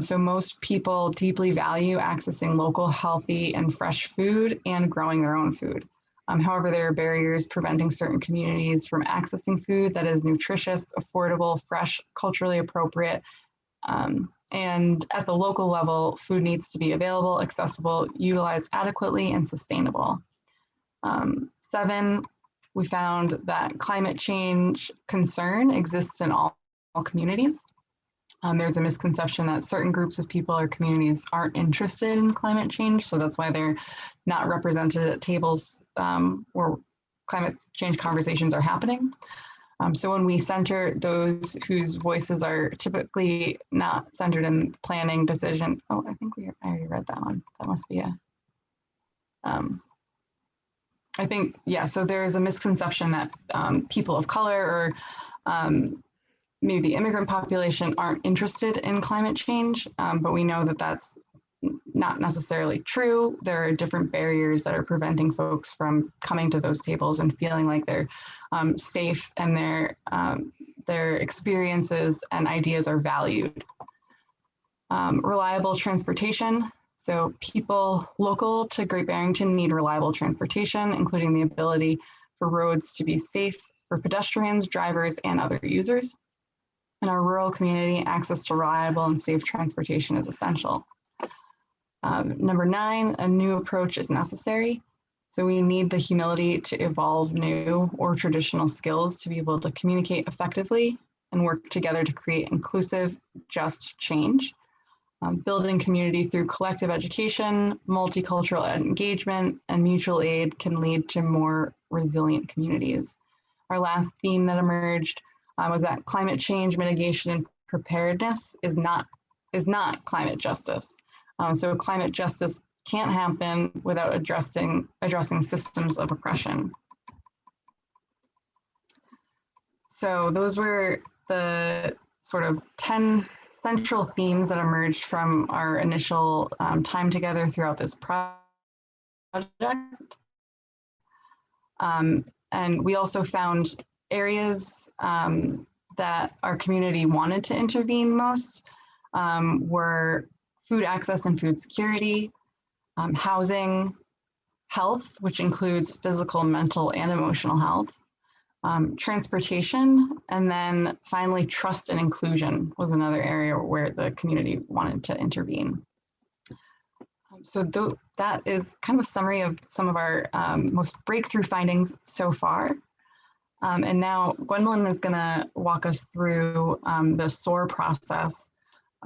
So most people deeply value accessing local, healthy, and fresh food and growing their own food. However, there are barriers preventing certain communities from accessing food that is nutritious, affordable, fresh, culturally appropriate. And at the local level, food needs to be available, accessible, utilized adequately, and sustainable. 7, we found that climate change concern exists in all communities. There's a misconception that certain groups of people or communities aren't interested in climate change, so that's why they're not represented at tables where climate change conversations are happening. So when we center those whose voices are typically not centered in planning, decision, I think I already read that one. That must be I think, yeah, so there's a misconception that people of color or maybe the immigrant population aren't interested in climate change, but we know that that's not necessarily true. There are different barriers that are preventing folks from coming to those tables and feeling like they're safe and their experiences and ideas are valued. Reliable transportation. So people local to Great Barrington need reliable transportation, including the ability for roads to be safe for pedestrians, drivers, and other users. In our rural community, access to reliable and safe transportation is essential. Number 9, a new approach is necessary. So we need the humility to evolve new or traditional skills to be able to communicate effectively and work together to create inclusive, just change. Building community through collective education, multicultural engagement, and mutual aid can lead to more resilient communities. Our last theme that emerged was that climate change mitigation and preparedness is not climate justice. So climate justice can't happen without addressing systems of oppression. So those were the sort of 10 central themes that emerged from our initial time together throughout this project. And we also found areas that our community wanted to intervene most were food access and food security, housing, health, which includes physical, mental, and emotional health, transportation, and then finally trust and inclusion was another area where the community wanted to intervene. So that is kind of a summary of some of our most breakthrough findings so far. And now Gwendolyn is going to walk us through the SOAR process,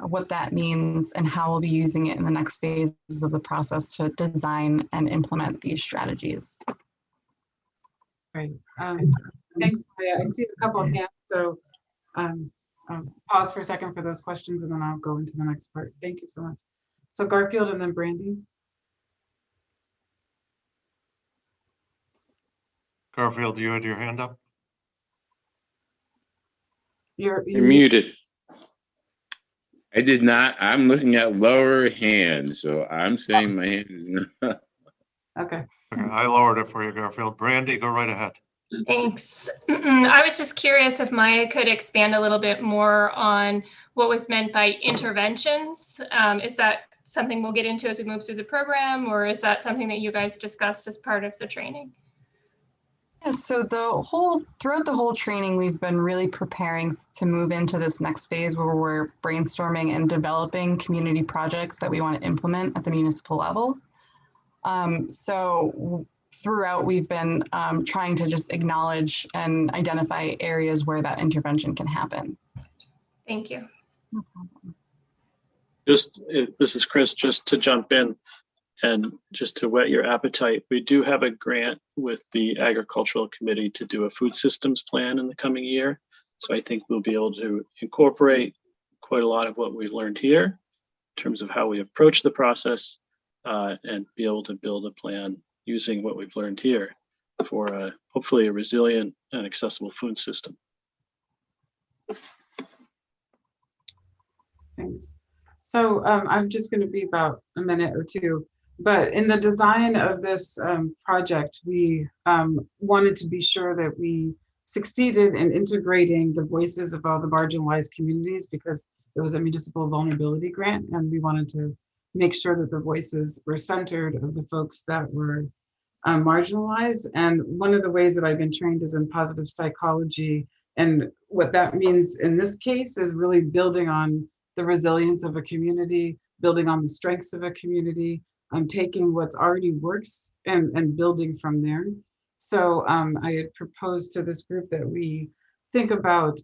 what that means, and how we'll be using it in the next phases of the process to design and implement these strategies. Great. Thanks, Maya. I see a couple of hands, so pause for a second for those questions, and then I'll go into the next part. Thank you so much. So Garfield and then Brandy. Garfield, you had your hand up? You're muted. I did not. I'm looking at lower hands, so I'm saying my hand is not. Okay. Okay, I lowered it for you, Garfield. Brandy, go right ahead. Thanks. I was just curious if Maya could expand a little bit more on what was meant by interventions. Is that something we'll get into as we move through the program, or is that something that you guys discussed as part of the training? Yeah, so throughout the whole training, we've been really preparing to move into this next phase where we're brainstorming and developing community projects that we want to implement at the municipal level. So throughout, we've been trying to just acknowledge and identify areas where that intervention can happen. Thank you. No problem. This is Chris, just to jump in and just to whet your appetite. We do have a grant with the Agricultural Committee to do a food systems plan in the coming year. So I think we'll be able to incorporate quite a lot of what we've learned here in terms of how we approach the process and be able to build a plan using what we've learned here for hopefully a resilient and accessible food system. Thanks. So I'm just going to be about a minute or two, but in the design of this project, we wanted to be sure that we succeeded in integrating the voices of all the marginalized communities, because it was a municipal vulnerability grant, and we wanted to make sure that the voices were centered of the folks that were marginalized. And one of the ways that I've been trained is in positive psychology. And what that means in this case is really building on the resilience of a community, building on the strengths of a community, taking what's already works and building from there. So I had proposed to this group that we think about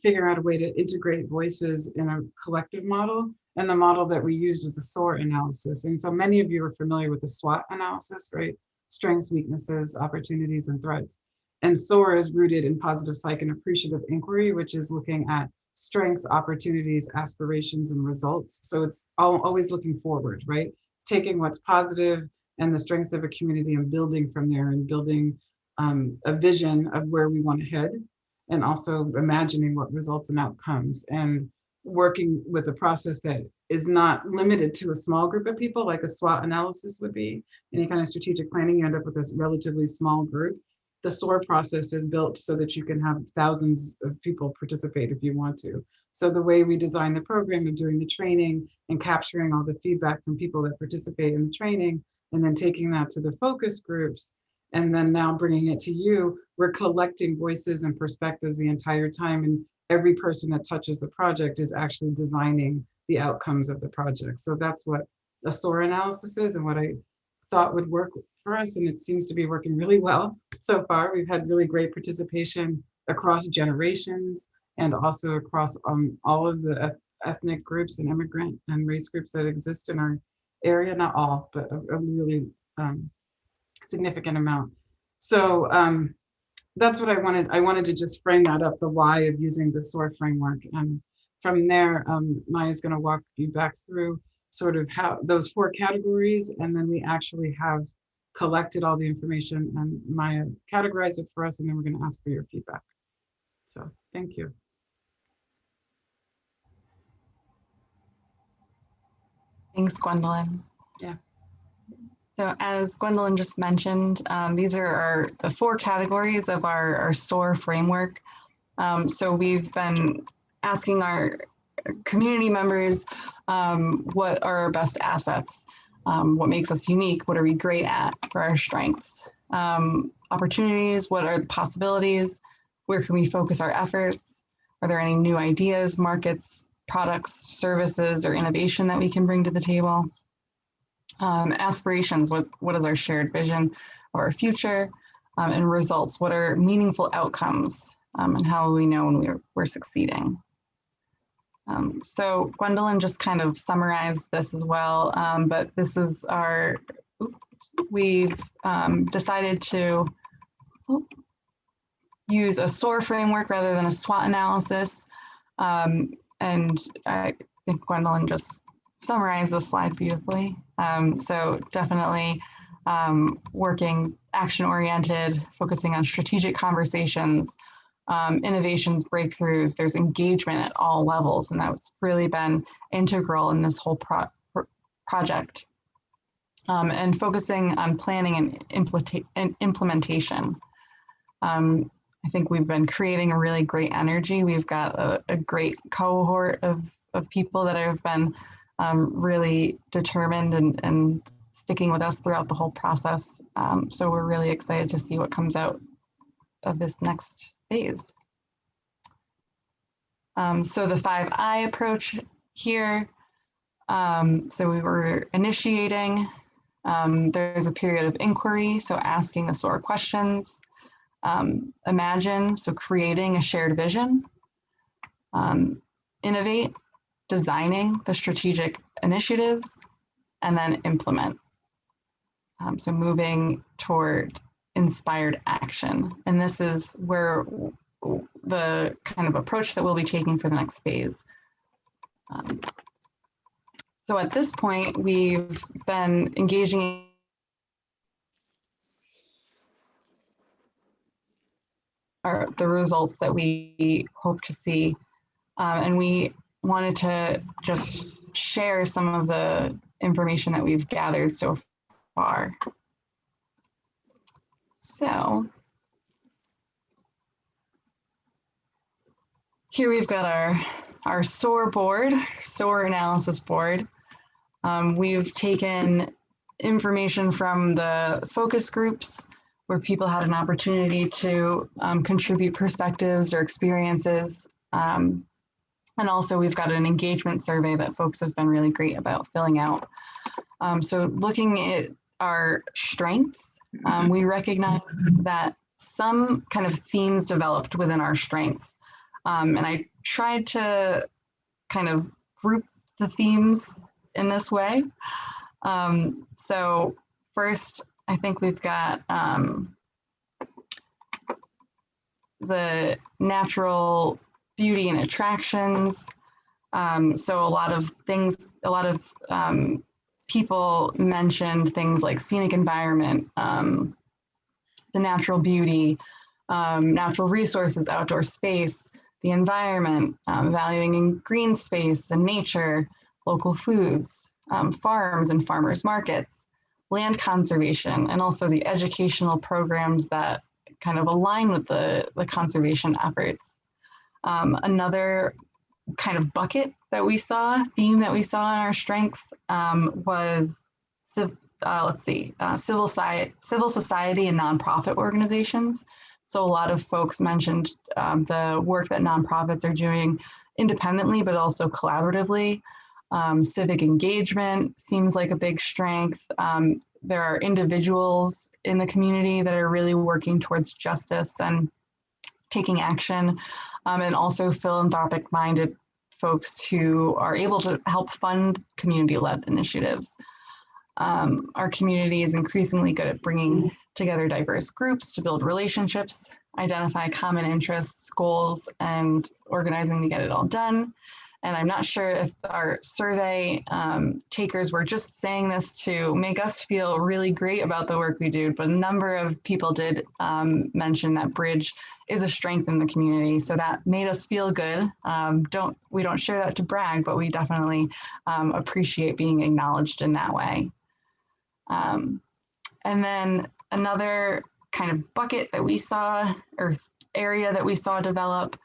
figuring out a way to integrate voices in a collective model. And the model that we used was the SOAR analysis. And so many of you are familiar with the SWOT analysis, right? Strengths, weaknesses, opportunities, and threats. And SOAR is rooted in positive psych and appreciative inquiry, which is looking at strengths, opportunities, aspirations, and results. So it's always looking forward, right? It's taking what's positive and the strengths of a community and building from there, and building a vision of where we want to head, and also imagining what results and outcomes, and working with a process that is not limited to a small group of people like a SWOT analysis would be. Any kind of strategic planning, you end up with a relatively small group. The SOAR process is built so that you can have thousands of people participate if you want to. So the way we design the program of doing the training and capturing all the feedback from people that participate in the training, and then taking that to the focus groups, and then now bringing it to you, we're collecting voices and perspectives the entire time. And every person that touches the project is actually designing the outcomes of the project. So that's what a SOAR analysis is, and what I thought would work for us, and it seems to be working really well so far. We've had really great participation across generations, and also across all of the ethnic groups and immigrant and race groups that exist in our area. Not all, but a really significant amount. So that's what I wanted. I wanted to just frame that up, the why of using the SOAR framework. And from there, Maya's going to walk you back through sort of how those 4 categories, and then we actually have collected all the information, and Maya categorized it for us, and then we're going to ask for your feedback. So thank you. Thanks, Gwendolyn. Yeah. So as Gwendolyn just mentioned, these are the 4 categories of our SOAR framework. So we've been asking our community members, what are our best assets? What makes us unique? What are we great at for our strengths? Opportunities, what are the possibilities? Where can we focus our efforts? Are there any new ideas, markets, products, services, or innovation that we can bring to the table? Aspirations, what is our shared vision of our future? And results, what are meaningful outcomes? And how will we know when we're succeeding? So Gwendolyn just kind of summarized this as well, but this is our, we've decided to use a SOAR framework rather than a SWOT analysis. And I think Gwendolyn just summarized the slide beautifully. So definitely working action-oriented, focusing on strategic conversations, innovations, breakthroughs, there's engagement at all levels, and that's really been integral in this whole project. And focusing on planning and implementation. I think we've been creating a really great energy. We've got a great cohort of people that have been really determined and sticking with us throughout the whole process. So we're really excited to see what comes out of this next phase. So the 5I approach here. So we were initiating. There's a period of inquiry, so asking the SOAR questions. Imagine, so creating a shared vision. Innovate, designing the strategic initiatives, and then implement. So moving toward inspired action. And this is where the kind of approach that we'll be taking for the next phase. So at this point, we've been engaging the results that we hope to see. And we wanted to just share some of the information that we've gathered so far. So here we've got our SOAR board, SOAR analysis board. We've taken information from the focus groups where people had an opportunity to contribute perspectives or experiences. And also we've got an engagement survey that folks have been really great about filling out. So looking at our strengths, we recognize that some kind of themes developed within our strengths. And I tried to kind of group the themes in this way. So first, I think we've got the natural beauty and attractions. So a lot of things, a lot of people mentioned things like scenic environment, the natural beauty, natural resources, outdoor space, the environment, valuing in green space and nature, local foods, farms and farmers markets, land conservation, and also the educational programs that kind of align with the conservation efforts. Another kind of bucket that we saw, theme that we saw in our strengths was, civil society and nonprofit organizations. So a lot of folks mentioned the work that nonprofits are doing independently, but also collaboratively. Civic engagement seems like a big strength. There are individuals in the community that are really working towards justice and taking action, and also philanthropic-minded folks who are able to help fund community-led initiatives. Our community is increasingly good at bringing together diverse groups to build relationships, identify common interests, goals, and organizing to get it all done. And I'm not sure if our survey takers were just saying this to make us feel really great about the work we do, but a number of people did mention that Bridge is a strength in the community. So that made us feel good. We don't share that to brag, but we definitely appreciate being acknowledged in that way. And then another kind of bucket that we saw, or area that we saw develop,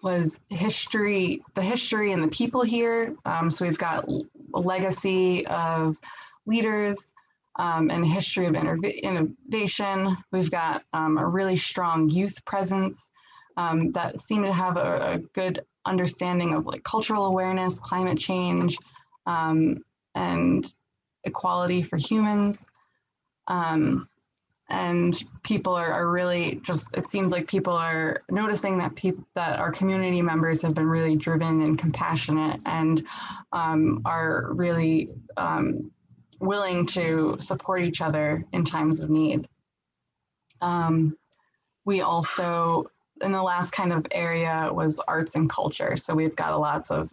was the history and the people here. So we've got a legacy of leaders and history of innovation. We've got a really strong youth presence that seem to have a good understanding of like cultural awareness, climate change, and equality for humans. And people are really just, it seems like people are noticing that that our community members have been really driven and compassionate and are really willing to support each other in times of need. We also, in the last kind of area was arts and culture. So we've got lots of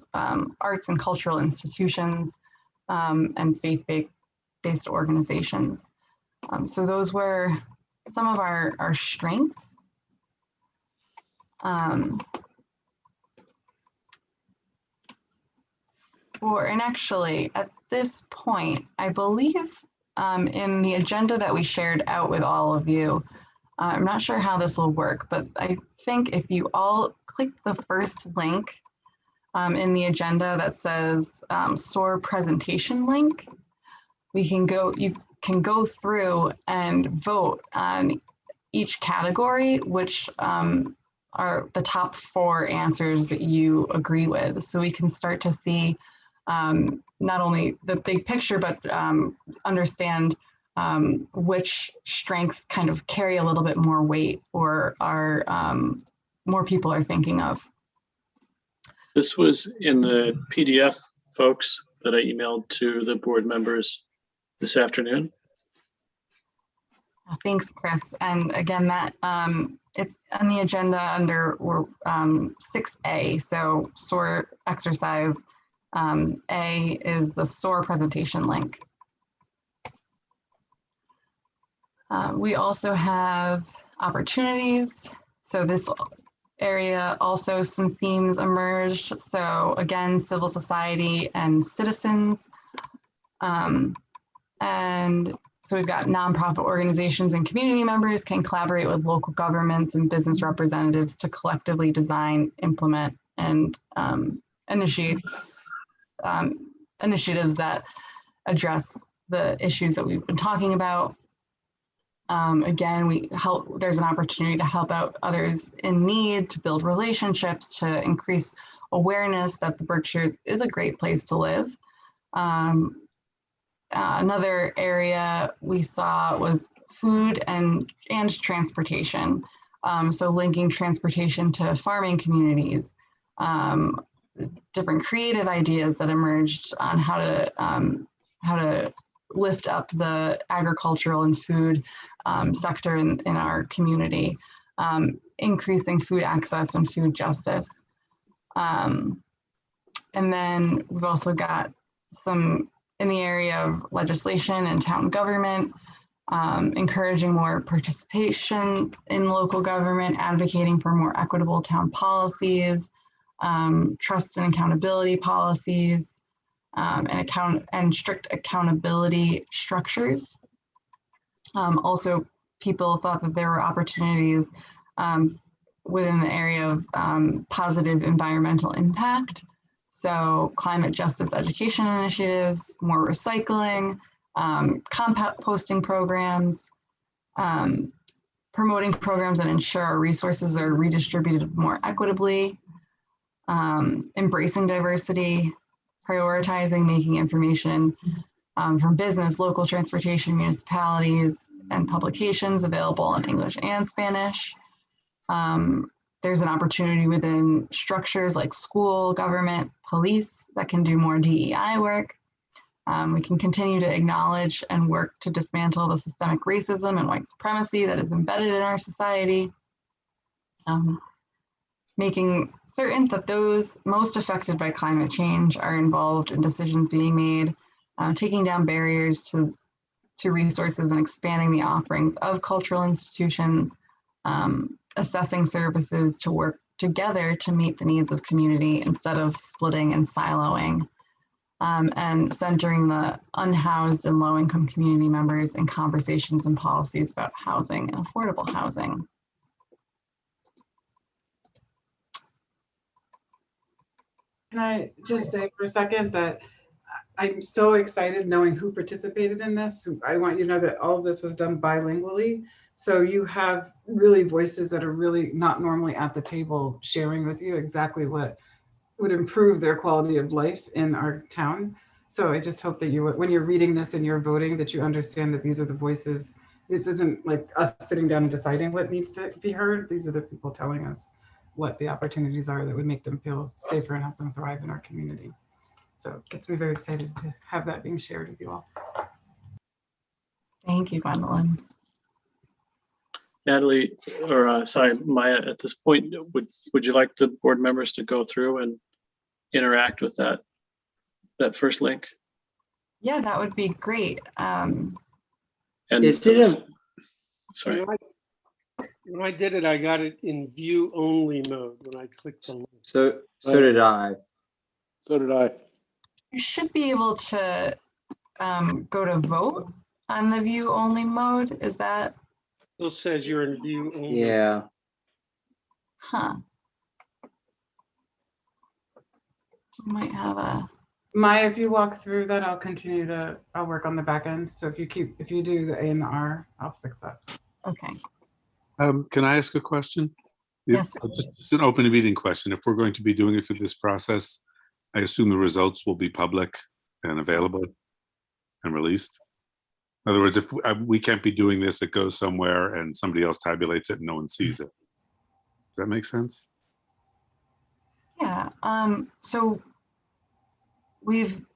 arts and cultural institutions and faith-based organizations. So those were some of our strengths. And actually at this point, I believe in the agenda that we shared out with all of you, I'm not sure how this will work, but I think if you all click the first link in the agenda that says SOAR presentation link, you can go through and vote on each category, which are the top 4 answers that you agree with. So we can start to see not only the big picture, but understand which strengths kind of carry a little bit more weight or are more people are thinking of. This was in the PDF, folks, that I emailed to the board members this afternoon. Thanks, Chris. And again, that it's on the agenda under 6A. So SOAR exercise A is the SOAR presentation link. We also have opportunities. So this area also some themes emerged. So again, civil society and citizens. And so we've got nonprofit organizations and community members can collaborate with local governments and business representatives to collectively design, implement, and initiate initiatives that address the issues that we've been talking about. Again, there's an opportunity to help out others in need, to build relationships, to increase awareness that the Berkshires is a great place to live. Another area we saw was food and transportation. So linking transportation to farming communities, different creative ideas that emerged on how to lift up the agricultural and food sector in our community, increasing food access and food justice. And then we've also got some in the area of legislation and town government, encouraging more participation in local government, advocating for more equitable town policies, trust and accountability policies, and strict accountability structures. Also, people thought that there were opportunities within the area of positive environmental impact. So climate justice education initiatives, more recycling, composting programs, promoting programs that ensure our resources are redistributed more equitably, embracing diversity, prioritizing making information from business, local transportation, municipalities, and publications available in English and Spanish. There's an opportunity within structures like school, government, police that can do more DEI work. We can continue to acknowledge and work to dismantle the systemic racism and white supremacy that is embedded in our society. Making certain that those most affected by climate change are involved in decisions being made, taking down barriers to resources and expanding the offerings of cultural institutions, assessing services to work together to meet the needs of community instead of splitting and siloing, and centering the unhoused and low-income community members in conversations and policies about housing and affordable housing. Can I just say for a second that I'm so excited knowing who participated in this. I want you to know that all of this was done bilingually. So you have really voices that are really not normally at the table sharing with you exactly what would improve their quality of life in our town. So I just hope that you, when you're reading this and you're voting, that you understand that these are the voices. This isn't like us sitting down and deciding what needs to be heard. These are the people telling us what the opportunities are that would make them feel safer and help them thrive in our community. So it gets me very excited to have that being shared with you all. Thank you, Gwendolyn. Natalie, or sorry, Maya, at this point, would you like the board members to go through and interact with that first link? Yeah, that would be great. And sorry. When I did it, I got it in view only mode when I clicked on it. So did I. So did I. You should be able to go to vote on the view only mode. Is that? Still says you're in view only. Yeah. Huh. Might have a. Maya, if you walk through that, I'll work on the back end. So if you do the A and the R, I'll fix that. Okay. Can I ask a question? Yes. It's an open meeting question. If we're going to be doing it through this process, I assume the results will be public and available and released. In other words, if we can't be doing this, it goes somewhere and somebody else tabulates it and no one sees it. Does that make sense? Yeah. So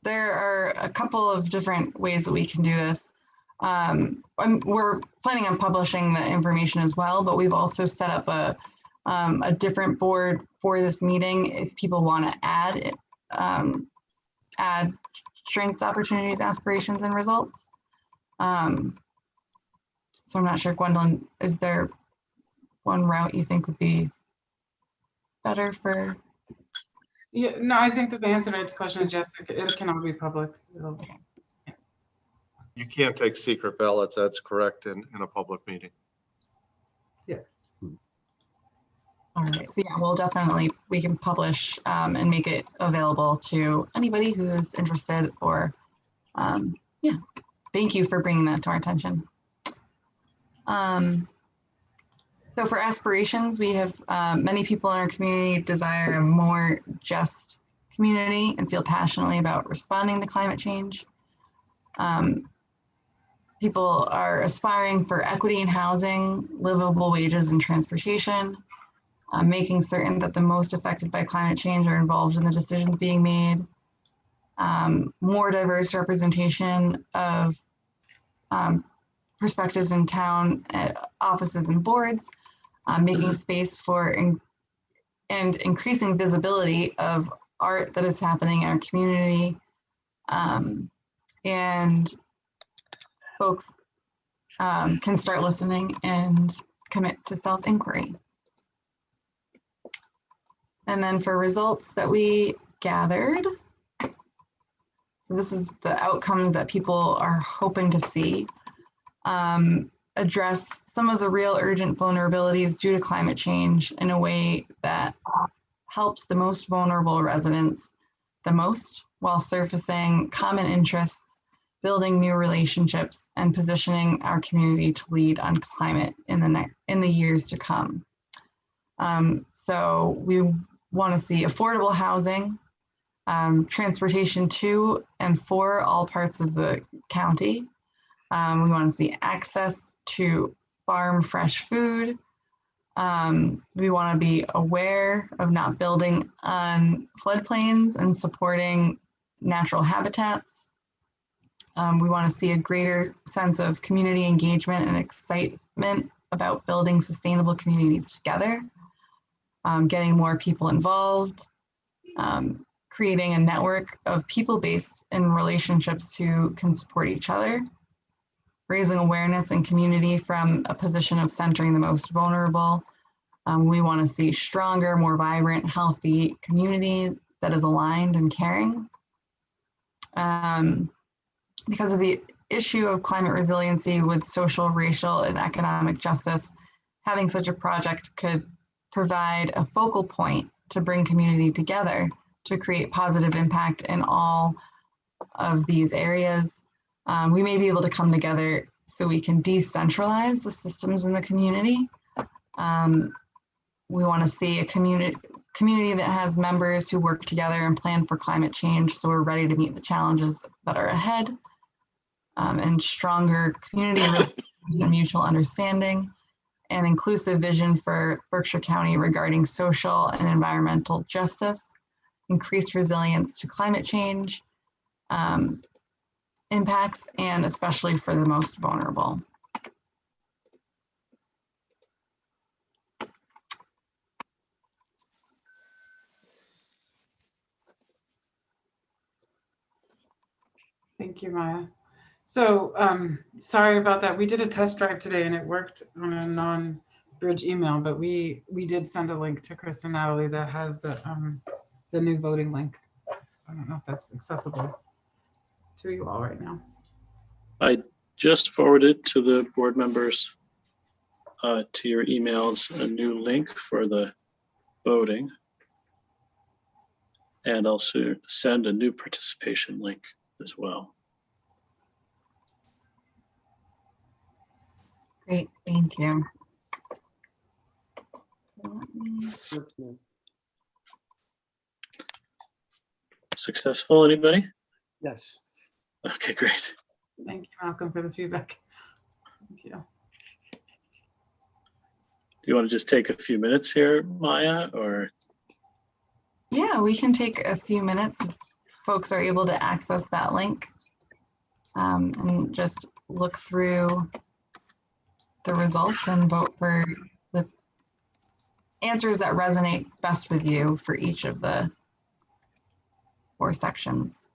there are a couple of different ways that we can do this. We're planning on publishing the information as well, but we've also set up a different board for this meeting if people want to add strengths, opportunities, aspirations, and results. So I'm not sure, Gwendolyn, is there one route you think would be better for? Yeah, no, I think that the answer to its question is yes, it cannot be public. You can't take secret ballots, that's correct, in a public meeting. Yeah. All right, so yeah, we can publish and make it available to anybody who's interested or, yeah, thank you for bringing that to our attention. So for aspirations, we have many people in our community desire a more just community and feel passionately about responding to climate change. People are aspiring for equity in housing, livable wages, and transportation, making certain that the most affected by climate change are involved in the decisions being made. More diverse representation of perspectives in town offices and boards, making space for and increasing visibility of art that is happening in our community, and folks can start listening and commit to self-inquiry. And then for results that we gathered, so this is the outcomes that people are hoping to see. Address some of the real urgent vulnerabilities due to climate change in a way that helps the most vulnerable residents the most, while surfacing common interests, building new relationships, and positioning our community to lead on climate in the years to come. So we want to see affordable housing, transportation to and for all parts of the county. We want to see access to farm fresh food. We want to be aware of not building on floodplains and supporting natural habitats. We want to see a greater sense of community engagement and excitement about building sustainable communities together, getting more people involved, creating a network of people based in relationships who can support each other, raising awareness and community from a position of centering the most vulnerable. We want to see stronger, more vibrant, healthy community that is aligned and caring. Because of the issue of climate resiliency with social, racial, and economic justice, having such a project could provide a focal point to bring community together to create positive impact in all of these areas. We may be able to come together so we can decentralize the systems in the community. We want to see a community that has members who work together and plan for climate change, so we're ready to meet the challenges that are ahead, and stronger community relationships and mutual understanding, and inclusive vision for Berkshire County regarding social and environmental justice, increased resilience to climate change impacts, and especially for the most vulnerable. Thank you, Maya. So sorry about that. We did a test drive today and it worked on a non-bridge email, but we did send a link to Chris and Natalie that has the new voting link. I don't know if that's accessible to you all right now. I just forwarded to the board members to your emails a new link for the voting, and also send a new participation link as well. Great, thank you. Successful, anybody? Yes. Okay, great. Thank you, Malcolm, for the feedback. Thank you. Do you want to just take a few minutes here, Maya, or? Yeah, we can take a few minutes if folks are able to access that link and just look through the results and vote for the answers that resonate best with you for each of the 4 sections.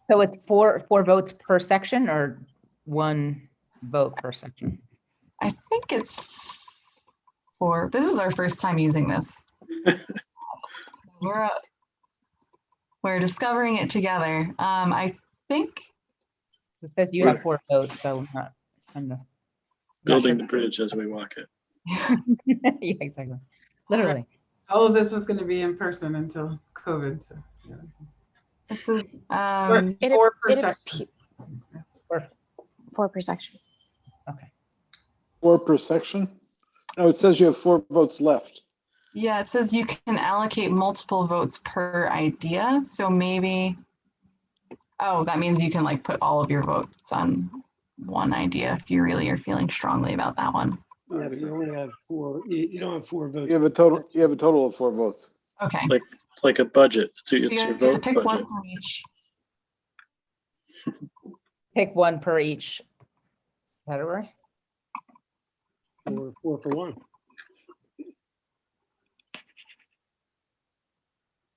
So it's four votes per section or 1 vote per section? I think it's 4. This is our first time using this. We're discovering it together. I think It says you have 4 votes, so I'm not Building the bridge as we walk it. yeah, exactly. Literally. All of this was going to be in person until COVID. So, yeah. this is It- 4 per it section. 4 per section. Okay. 4 per section? No, it says you have 4 votes left. yeah, it says you can allocate multiple votes per idea. So maybe, oh, that means you can like put all of your votes on one idea if you really are feeling strongly about that one. Yeah, but you only have 4. You don't have 4 votes. You have a total of 4 votes. Okay. It's like a budget. So It's you your have to vote pick budget. one from each. Pick 1 per each category. 4 for 1.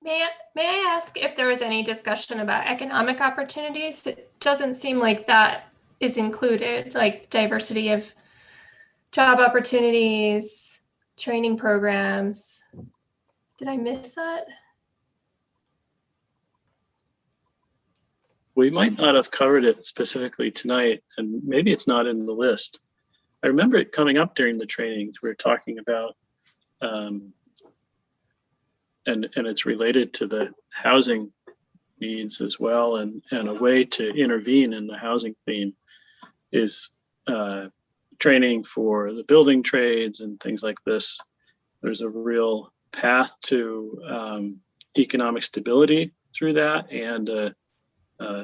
May I ask if there was any discussion about economic opportunities? It doesn't seem like that is included, like diversity of job opportunities, training programs. Did I miss that? We might not have covered it specifically tonight, and maybe it's not in the list. I remember it coming up during the trainings. We were talking about, and it's related to the housing needs as well, and a way to intervene in the housing theme is training for the building trades and things like this. There's a real path to economic stability through that, and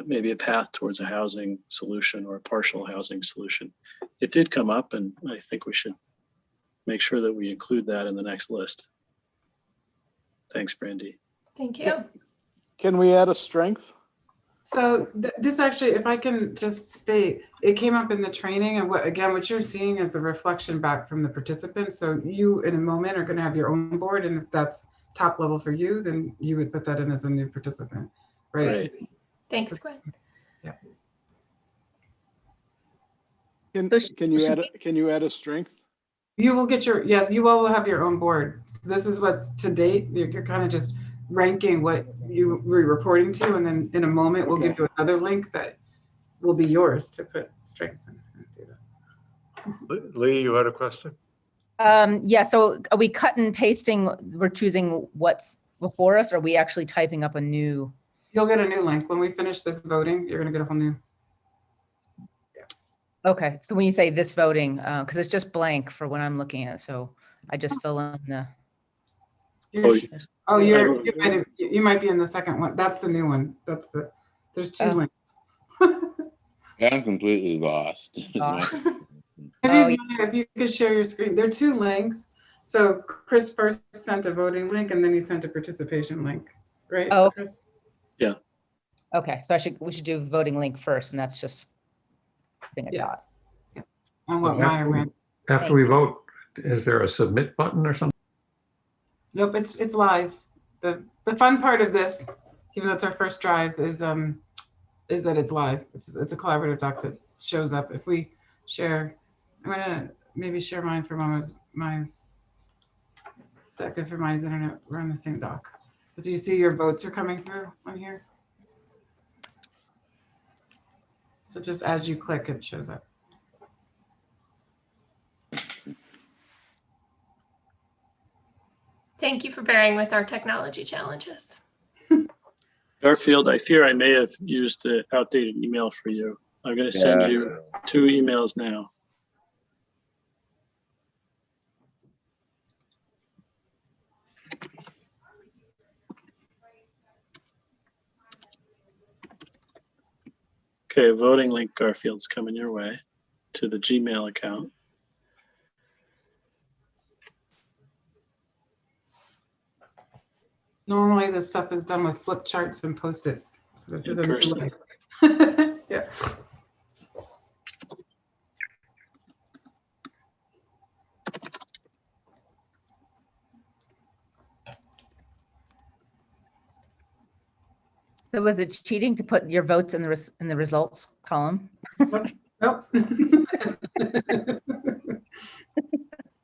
maybe a path towards a housing solution or a partial housing solution. It did come up, and I think we should make sure that we include that in the next list. Thanks, Brandy. Thank you. Can we add a strength? So this actually, if I can just state, it came up in the training, and what you're seeing is the reflection back from the participants. So you in a moment are going to have your own board, and if that's top level for you, then you would put that in as a new participant, right? Right. Thanks, Gwen. Yeah. Can you add a strength? You will get you all will have your own board. So this is what's to date. You're kind of just ranking what you were reporting to, and then in a moment we'll give you another link that will be yours to put strengths in and do that. Lee, you had a question? Yeah, so are we cut and pasting? We're choosing what's before us, or are we actually typing up a new? You'll get a new link. When we finish this voting, you're going to get a whole new. Okay, so when you say this voting, because it's just blank for what I'm looking at, so I just fill in the. You might be in the second one. That's the new one. There's 2 links. I'm completely lost. If you could share your screen, there are 2 links. So Chris first sent a voting link, and then he sent a participation link, right? Oh, Chris? yeah. Okay, so we should do voting link first, and that's just thing I got. Yeah. On what Maya ran. After we vote, is there a submit button or something? Nope, it's live. The fun part of this, even though it's our first drive, is that it's live. It's a collaborative doc that shows up. If we share, I'm gonna maybe share mine for Maya's. Is that good for Maya's internet? We're on the same doc. But do you see your votes are coming through on here? So just as you click, it shows up. Thank you for bearing with our technology challenges. Garfield, I fear I may have used an outdated email for you. I'm going to send you 2 emails now. Okay, a voting link, Garfield's coming your way to the Gmail account. Normally this stuff is done with flip charts and Post-its. So this is a new person. way. Yeah. So was it cheating to put your votes in the results column? Nope.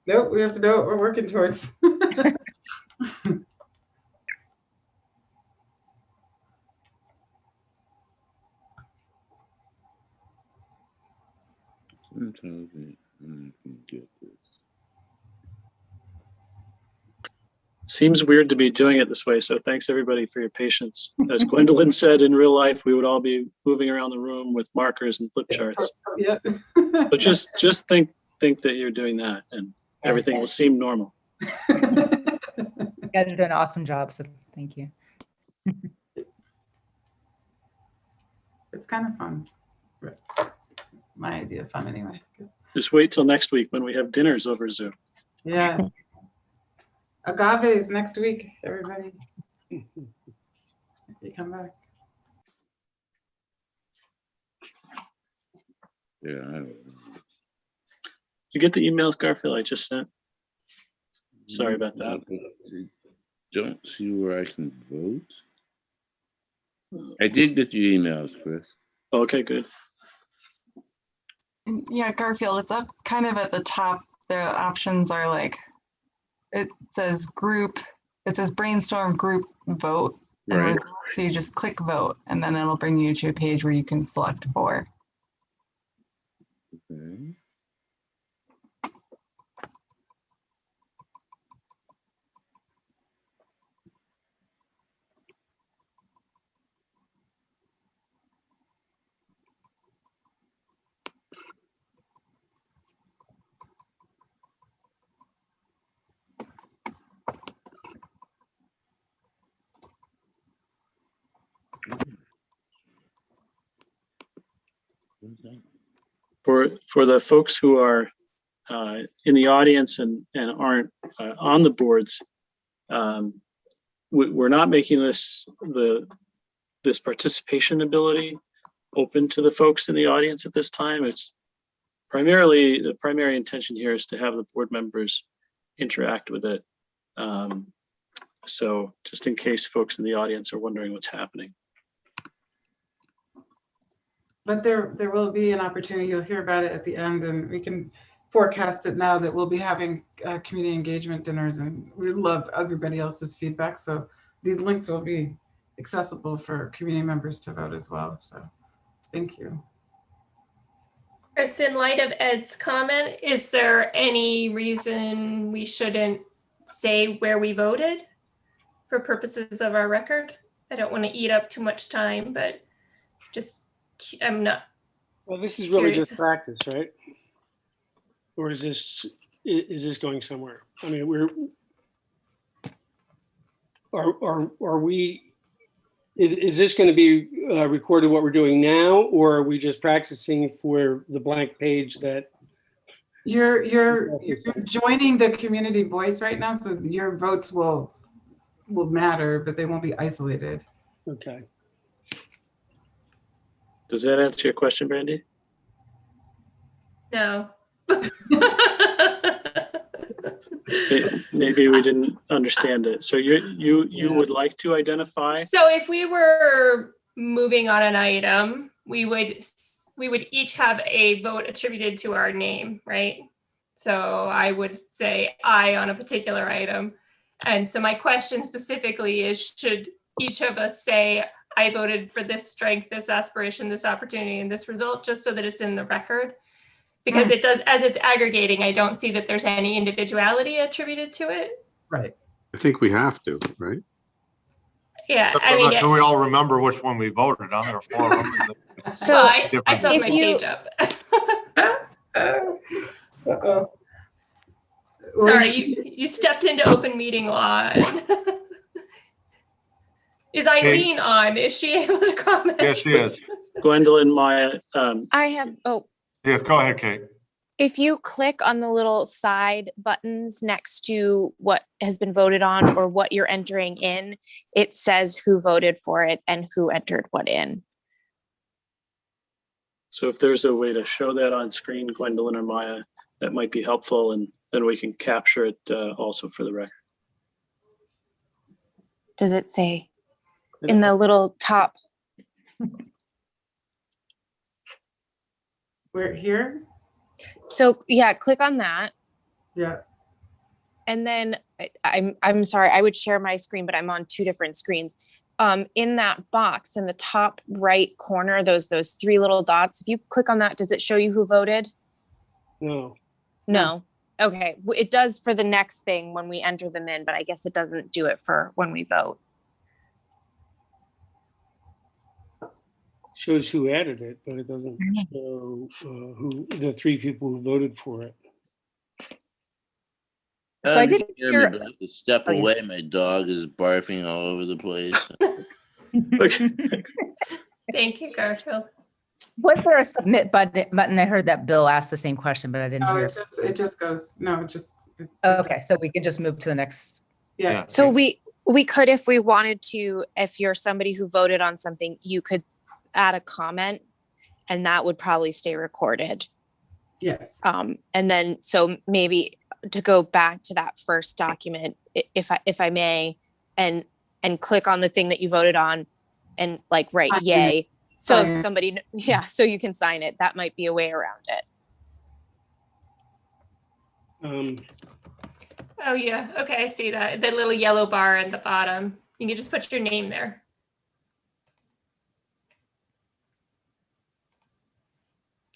Nope, we have to know what we're working towards. Sometimes I can get this. Seems weird to be doing it this way, so thanks everybody for your patience. As Gwendolyn said, in real life, we would all be moving around the room with markers and flip charts. Yeah. But just think that you're doing that and everything will seem normal. You guys are doing an awesome job, so thank you. It's kind of fun. My idea of fun anyway. Just wait till next week when we have dinners over Zoom. Yeah. Agaves next week, everybody. If you come back. Yeah, I don't know. Did you get the emails, Garfield, I just sent? Sorry about that. Don't see where I can vote. I did get the emails, Chris. Okay, good. Yeah, Garfield, it's up kind of at the top. The options are like, it says group, it says brainstorm group vote. And Right. so you just click vote and then it'll bring you to a page where you can select 4. Okay. For the folks who are in the audience and aren't on the boards, we're not making this participation ability open to the folks in the audience at this time. It's primarily, the primary intention here is to have the board members interact with it. So just in case folks in the audience are wondering what's happening. But there will be an opportunity, you'll hear about it at the end, and we can forecast it now that we'll be having community engagement dinners, and we love everybody else's feedback. So these links will be accessible for community members to vote as well. So thank you. Chris, in light of Ed's comment, is there any reason we shouldn't say where we voted for purposes of our record? I don't want to eat up too much time, but just, I'm not. Well, this is really Curious. just practice, right? Or is this going somewhere? I mean, are we, is this going to be recorded what we're doing now, or are we just practicing for the blank page that? You're joining the community voice right now, so your votes will matter, but they won't be isolated. Okay. Does that answer your question, Brandy? No. Maybe we didn't understand it. So you would like to identify? So if we were moving on an item, we would each have a vote attributed to our name, right? So I would say I on a particular item. And so my question specifically is, should each of us say, I voted for this strength, this aspiration, this opportunity, and this result, just so that it's in the record? Because it does, as it's aggregating, I don't see that there's any individuality attributed to it. Right. I think we have to, right? Yeah, I mean, Do we all remember which one we voted on? There are 4 of them. So well, I still have if my you- page up. Uh-oh. Sorry, you stepped into open meeting law. Is Eileen on? Is she able to comment? Yes, she is. Gwendolyn, Maya, I have, oh, Yes, go ahead, Kate. if you click on the little side buttons next to what has been voted on or what you're entering in, it says who voted for it and who entered what in. so if there's a way to show that on screen, Gwendolyn or Maya, that might be helpful, and then we can capture it also for the record. Does it say in the little top? We're here? So yeah, click on that. Yeah. And then I'm sorry, I would share my screen, but I'm on two different screens. In that box in the top right corner, those three little dots, if you click on that, does it show you who voted? No. No. Okay. It does for the next thing when we enter them in, but I guess it doesn't do it for when we vote. Shows who added it, but it doesn't show who the three people who voted for it. So I did Hear hear- me, but I have to step Oh, yeah. away. My dog is barfing all over the place. Thank you, Garfield. Was there a submit button? I heard that Bill asked the same question, but I didn't Oh, hear. it just goes, no, it just. Okay, so we can just move to the next. Yeah. So we could, if we wanted to, if you're somebody who voted on something, you could add a comment and that would probably stay recorded. Yes. And then, so maybe to go back to that first document, if I may, and click on the thing that you voted on and like write yay. So Sign it. somebody, yeah, so you can sign it. That might be a way around it. Oh yeah, okay, I see that. The little yellow bar at the bottom. You can just put your name there.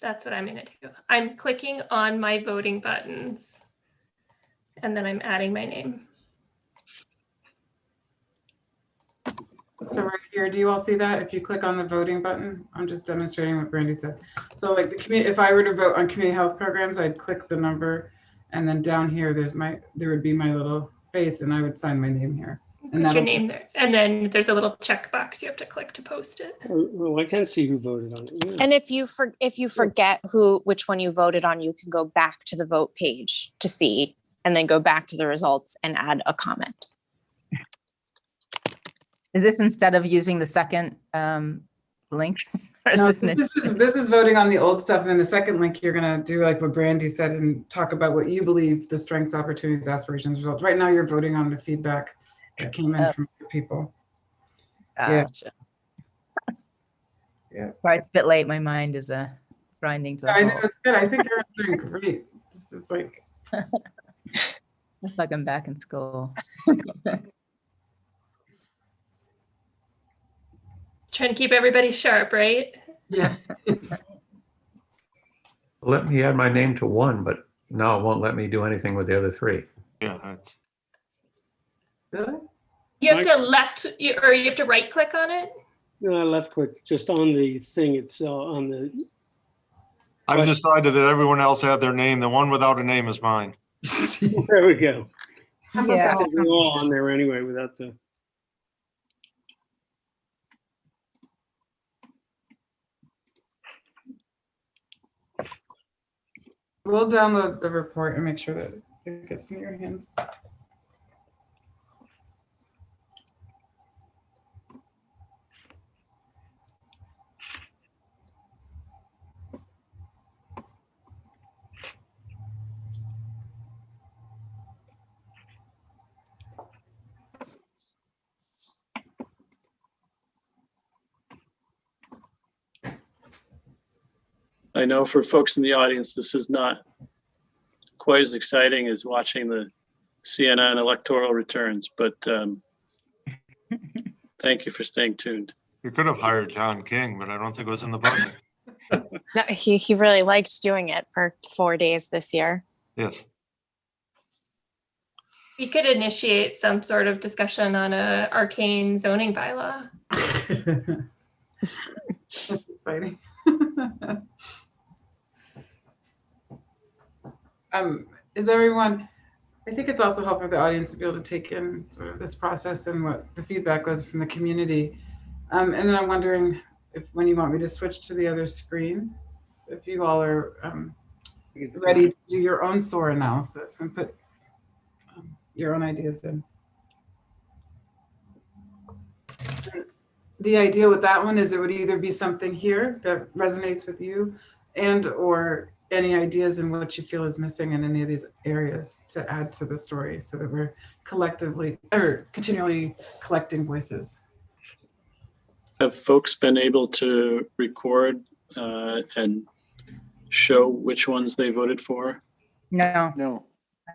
That's what I'm gonna do. I'm clicking on my voting buttons and then I'm adding my name. So right here, do you all see that? If you click on the voting button, I'm just demonstrating what Brandy said. So like the community, if I were to vote on community health programs, I'd click the number, and then down here, there would be my little face, and I would sign my name here. And Put your name there. And then there's a little checkbox you have to click to post it. Well, I can't see who voted on it. Yeah. And if you forget which one you voted on, you can go back to the vote page to see, and then go back to the results and add a comment. Is this instead of using the second link? Or is No, this this is voting on the old stuff. Then the second link, you're gonna do like what Brandy said and talk about what you believe the strengths, opportunities, aspirations, results. Right now, you're voting on the feedback that came in from people. Gotcha. Yeah. Sorry, it's a bit late. My mind is grinding to a I know halt. it's good. I think everyone's doing great. This is like. It's like I'm back in school. Trying to keep everybody sharp, right? Yeah. Let me add my name to one, but no, it won't let me do anything with the other three. Yeah, that's. Really? You have to or you have to right click on it. No, left click just on the thing itself, on the. I've decided that everyone else had their name. The one without a name is mine. There we go. Yeah. We're all on there anyway without the. We'll download the report and make sure that it gets in your hands. I know for folks in the audience, this is not quite as exciting as watching the CNN electoral returns, but thank you for staying tuned. You could have hired John King, but I don't think it was in the budget. No, he really liked doing it for 4 days this year. Yes. You could initiate some sort of discussion on a arcane zoning bylaw. That's exciting. Is everyone, I think it's also helpful for the audience to be able to take in sort of this process and what the feedback was from the community. And then I'm wondering when you want me to switch to the other screen, if you all are ready to do your own SOAR analysis and put your own ideas in. The idea with that one is it would either be something here that resonates with you and or any ideas in what you feel is missing in any of these areas to add to the story so that we're collectively or continually collecting voices. Have folks been able to record and show which ones they voted for? No, No.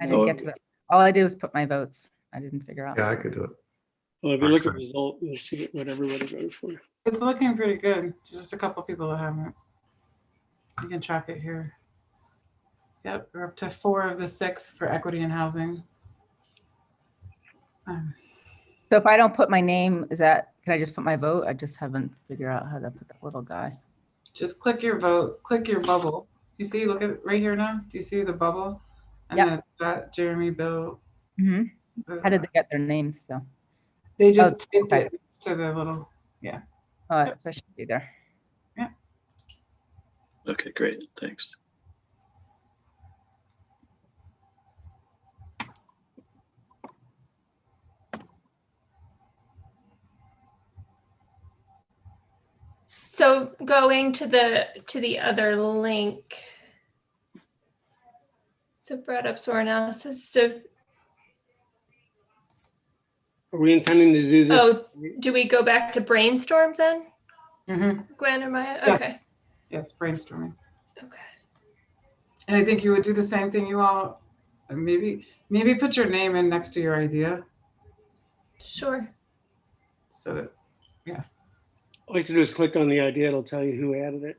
I didn't get to that. All I did was put my votes. I didn't figure out. Yeah, I could do it. Well, if you look at the result, you'll see what everybody voted for. It's looking pretty good. Just a couple people that haven't. You can track it here. Yep, we're up to 4 of the 6 for equity and housing. So if I don't put my name, can I just put my vote? I just haven't figured out how to put that little guy. Just click your vote, click your bubble. You see, look at it right here now. Do you see the bubble? And Yep. that Jeremy, Bill. How did they get their names though? They just typed okay. it to the little, yeah. All right, so I should be there. Yeah. Okay, great, thanks. So going to the other link. So brought up SOAR analysis. So Are we intending to do this? oh, do we go back to brainstorm then? Gwen or Maya? Yes. Okay. Yes, brainstorming. Okay. And I think you would do the same thing you all, maybe put your name in next to your idea. Sure. So that, yeah. All you have to do is click on the idea. It'll tell you who added it.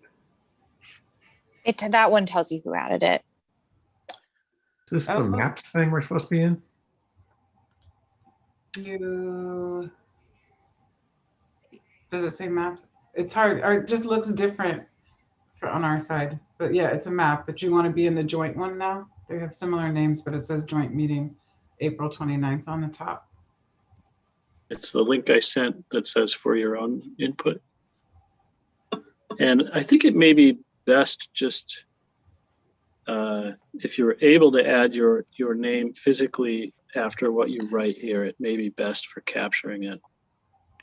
That one tells you who added it. Is this the maps thing we're supposed to be in? Does it say map? It's hard, or it just looks different on our side. But yeah, it's a map, but you want to be in the joint one now? They have similar names, but it says joint meeting, April 29th on the top. It's the link I sent that says for your own input. And I think it may be best just if you're able to add your name physically after what you write here, it may be best for capturing it.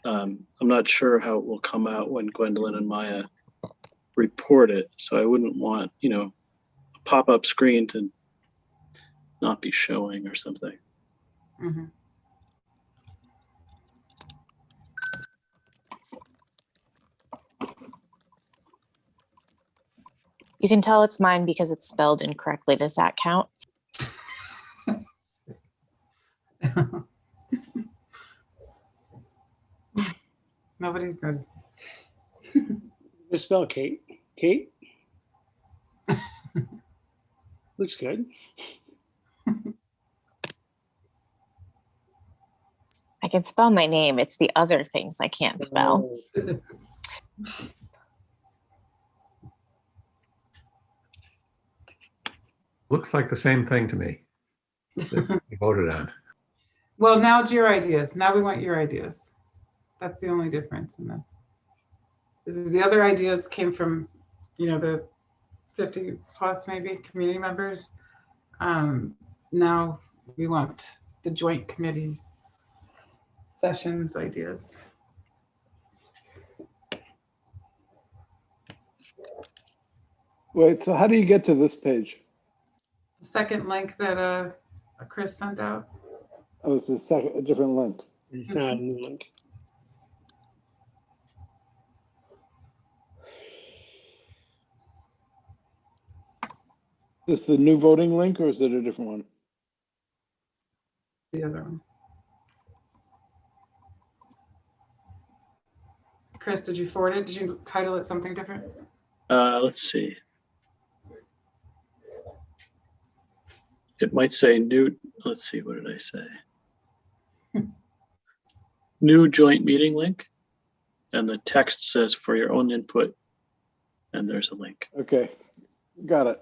I'm not sure how it will come out when Gwendolyn and Maya report it. So I wouldn't want, a pop-up screen to not be showing or something. Mm-hmm. You can tell it's mine because it's spelled incorrectly. Does that count? Nobody's noticed. Misspell Kate. Kate? Looks good. I can spell my name. It's the other things I can't spell. Looks like the same thing to me that we voted on. Well, now it's your ideas. Now we want your ideas. That's the only difference in this. The other ideas came from, the 50 plus maybe community members. Now we want the joint committees sessions ideas. Wait, so how do you get to this page? The second link that Chris sent out. Oh, it's a different link. It's not a new link. Is this the new voting link or is it a different one? The other one. Chris, did you forward it? Did you title it something different? Let's see. It might say new, let's see, what did I say? New joint meeting link. And the text says for your own input. And there's a link. Okay, got it.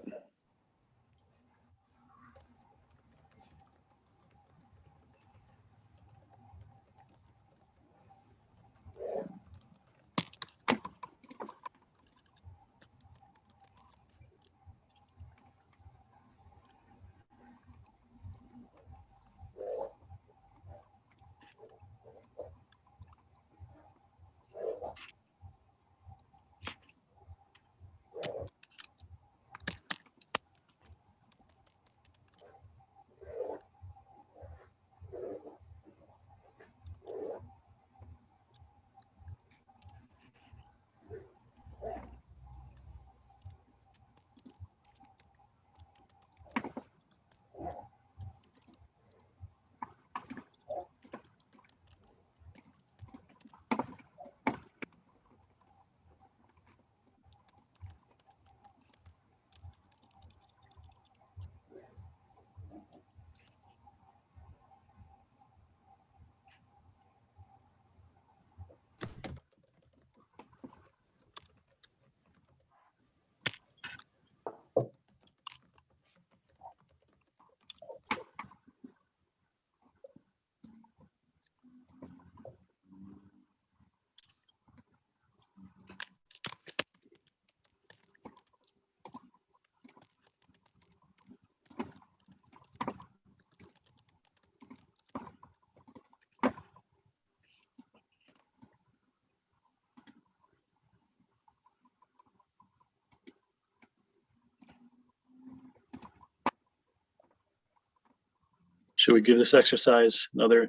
Should we give this exercise another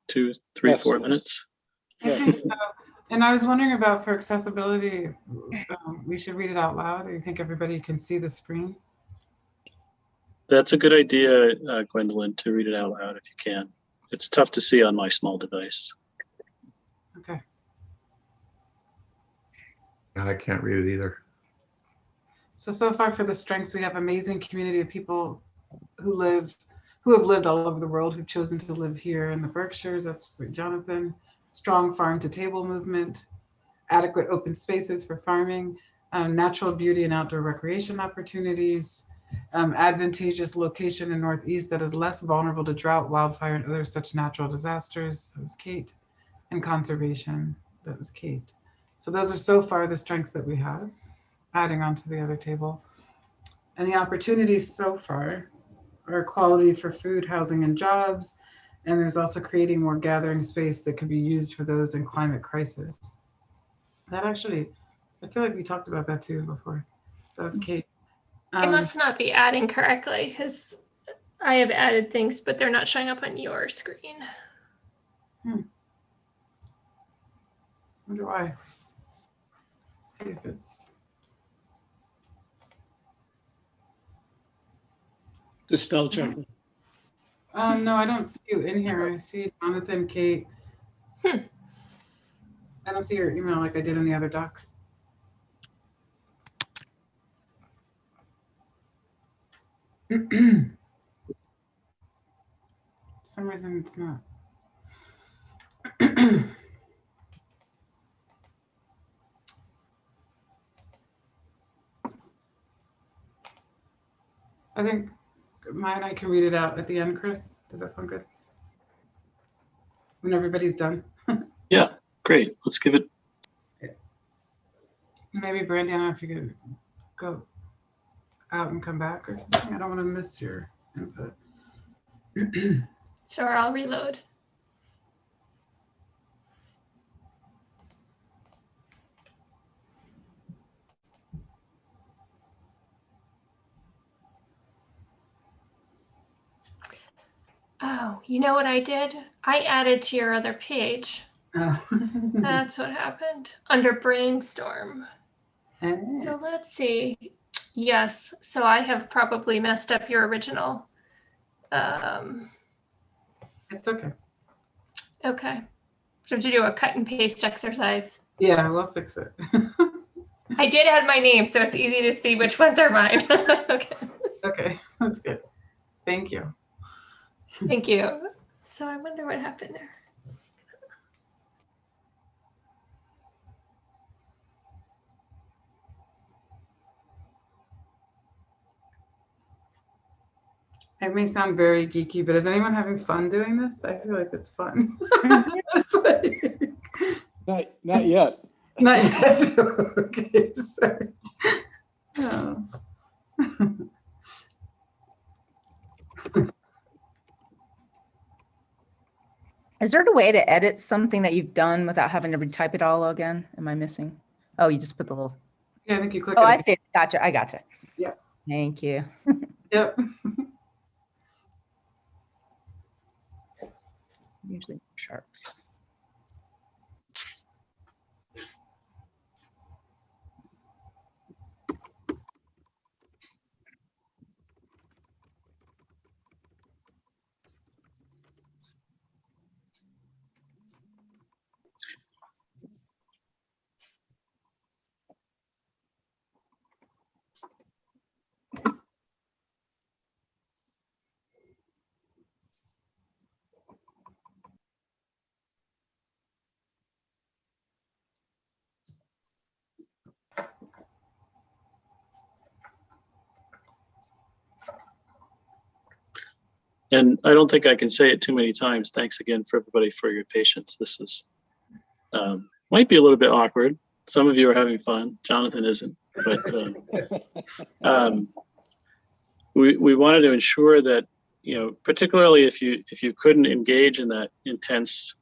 2, 3, Yes. 4 minutes? I think so. And I was wondering about for accessibility, we should read it out loud. Or you think everybody can see the screen? That's a good idea, Gwendolyn, to read it out loud if you can. It's tough to see on my small device. Okay. I can't read it either. So far for the strengths, we have amazing community of people who have lived all over the world, who've chosen to live here in the Berkshires. That's for Jonathan. Strong farm to table movement, adequate open spaces for farming, natural beauty and outdoor recreation opportunities, advantageous location in Northeast that is less vulnerable to drought, wildfire, and other such natural disasters. That was Kate. And conservation. That was Kate. So those are so far the strengths that we have, adding on to the other table. And the opportunities so far are equality for food, housing, and jobs. And there's also creating more gathering space that could be used for those in climate crisis. That actually, I feel like we talked about that too before. That was Kate. I must not be adding correctly because I have added things, but they're not showing up on your screen. Wonder why. See if it's. The spell check. No, I don't see you in here. I see Jonathan, Kate. I don't see your email like I did in the other doc. For some reason it's not. I think I can read it out at the end, Chris. Does that sound good? When everybody's done. Yeah, great. Let's give it. Maybe Brandy, I don't know if you could go out and come back or something. I don't want to miss your input. Sure, I'll reload. Oh, you know what I did? I added to your other page. Oh. That's what happened under brainstorm. So let's see. Yes, so I have probably messed up your original. It's okay. Okay. So to do a cut and paste exercise. Yeah, we'll fix it. I did add my name, so it's easy to see which ones are mine. Okay. Okay, that's good. Thank you. Thank you. So I wonder what happened there. It may sound very geeky, but is anyone having fun doing this? I feel like it's fun. Not yet. Not yet. Okay, sorry. Oh. Is there a way to edit something that you've done without having to retype it all again? Am I missing? Oh, you just put the little. Yeah, I think you click Oh, it. I see it. Gotcha. I gotcha. Yeah. Thank you. Yep. Usually sharp. And I don't think I can say it too many times. Thanks again for everybody for your patience. This is might be a little bit awkward. Some of you are having fun. Jonathan isn't, but we wanted to ensure that, you know, particularly if you couldn't engage in that intense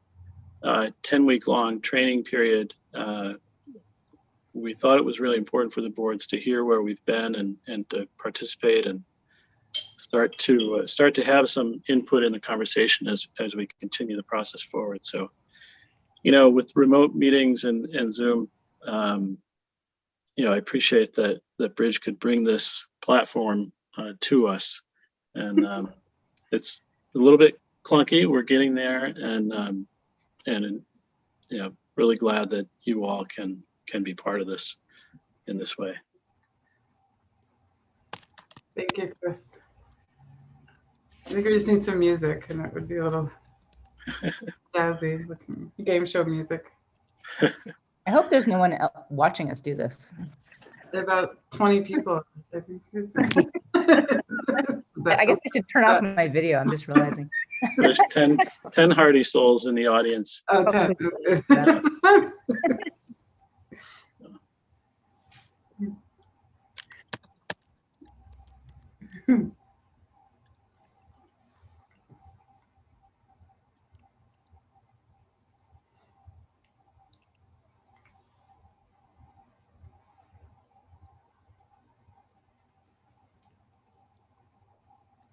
10-week-long training period, we thought it was really important for the boards to hear where we've been and to participate and start to have some input in the conversation as we continue the process forward. So, with remote meetings and Zoom, I appreciate that Bridge could bring this platform to us, and it's a little bit clunky. We're getting there, and really glad that you all can be part of this in this way. Thank you, Chris. I think we just need some music, and it would be a little jazzy with some game show music. I hope there's no one watching us do this. About 20 people, I think. I guess I should turn off my video. I'm just realizing. There's 10 hearty souls in the audience. Oh, 10.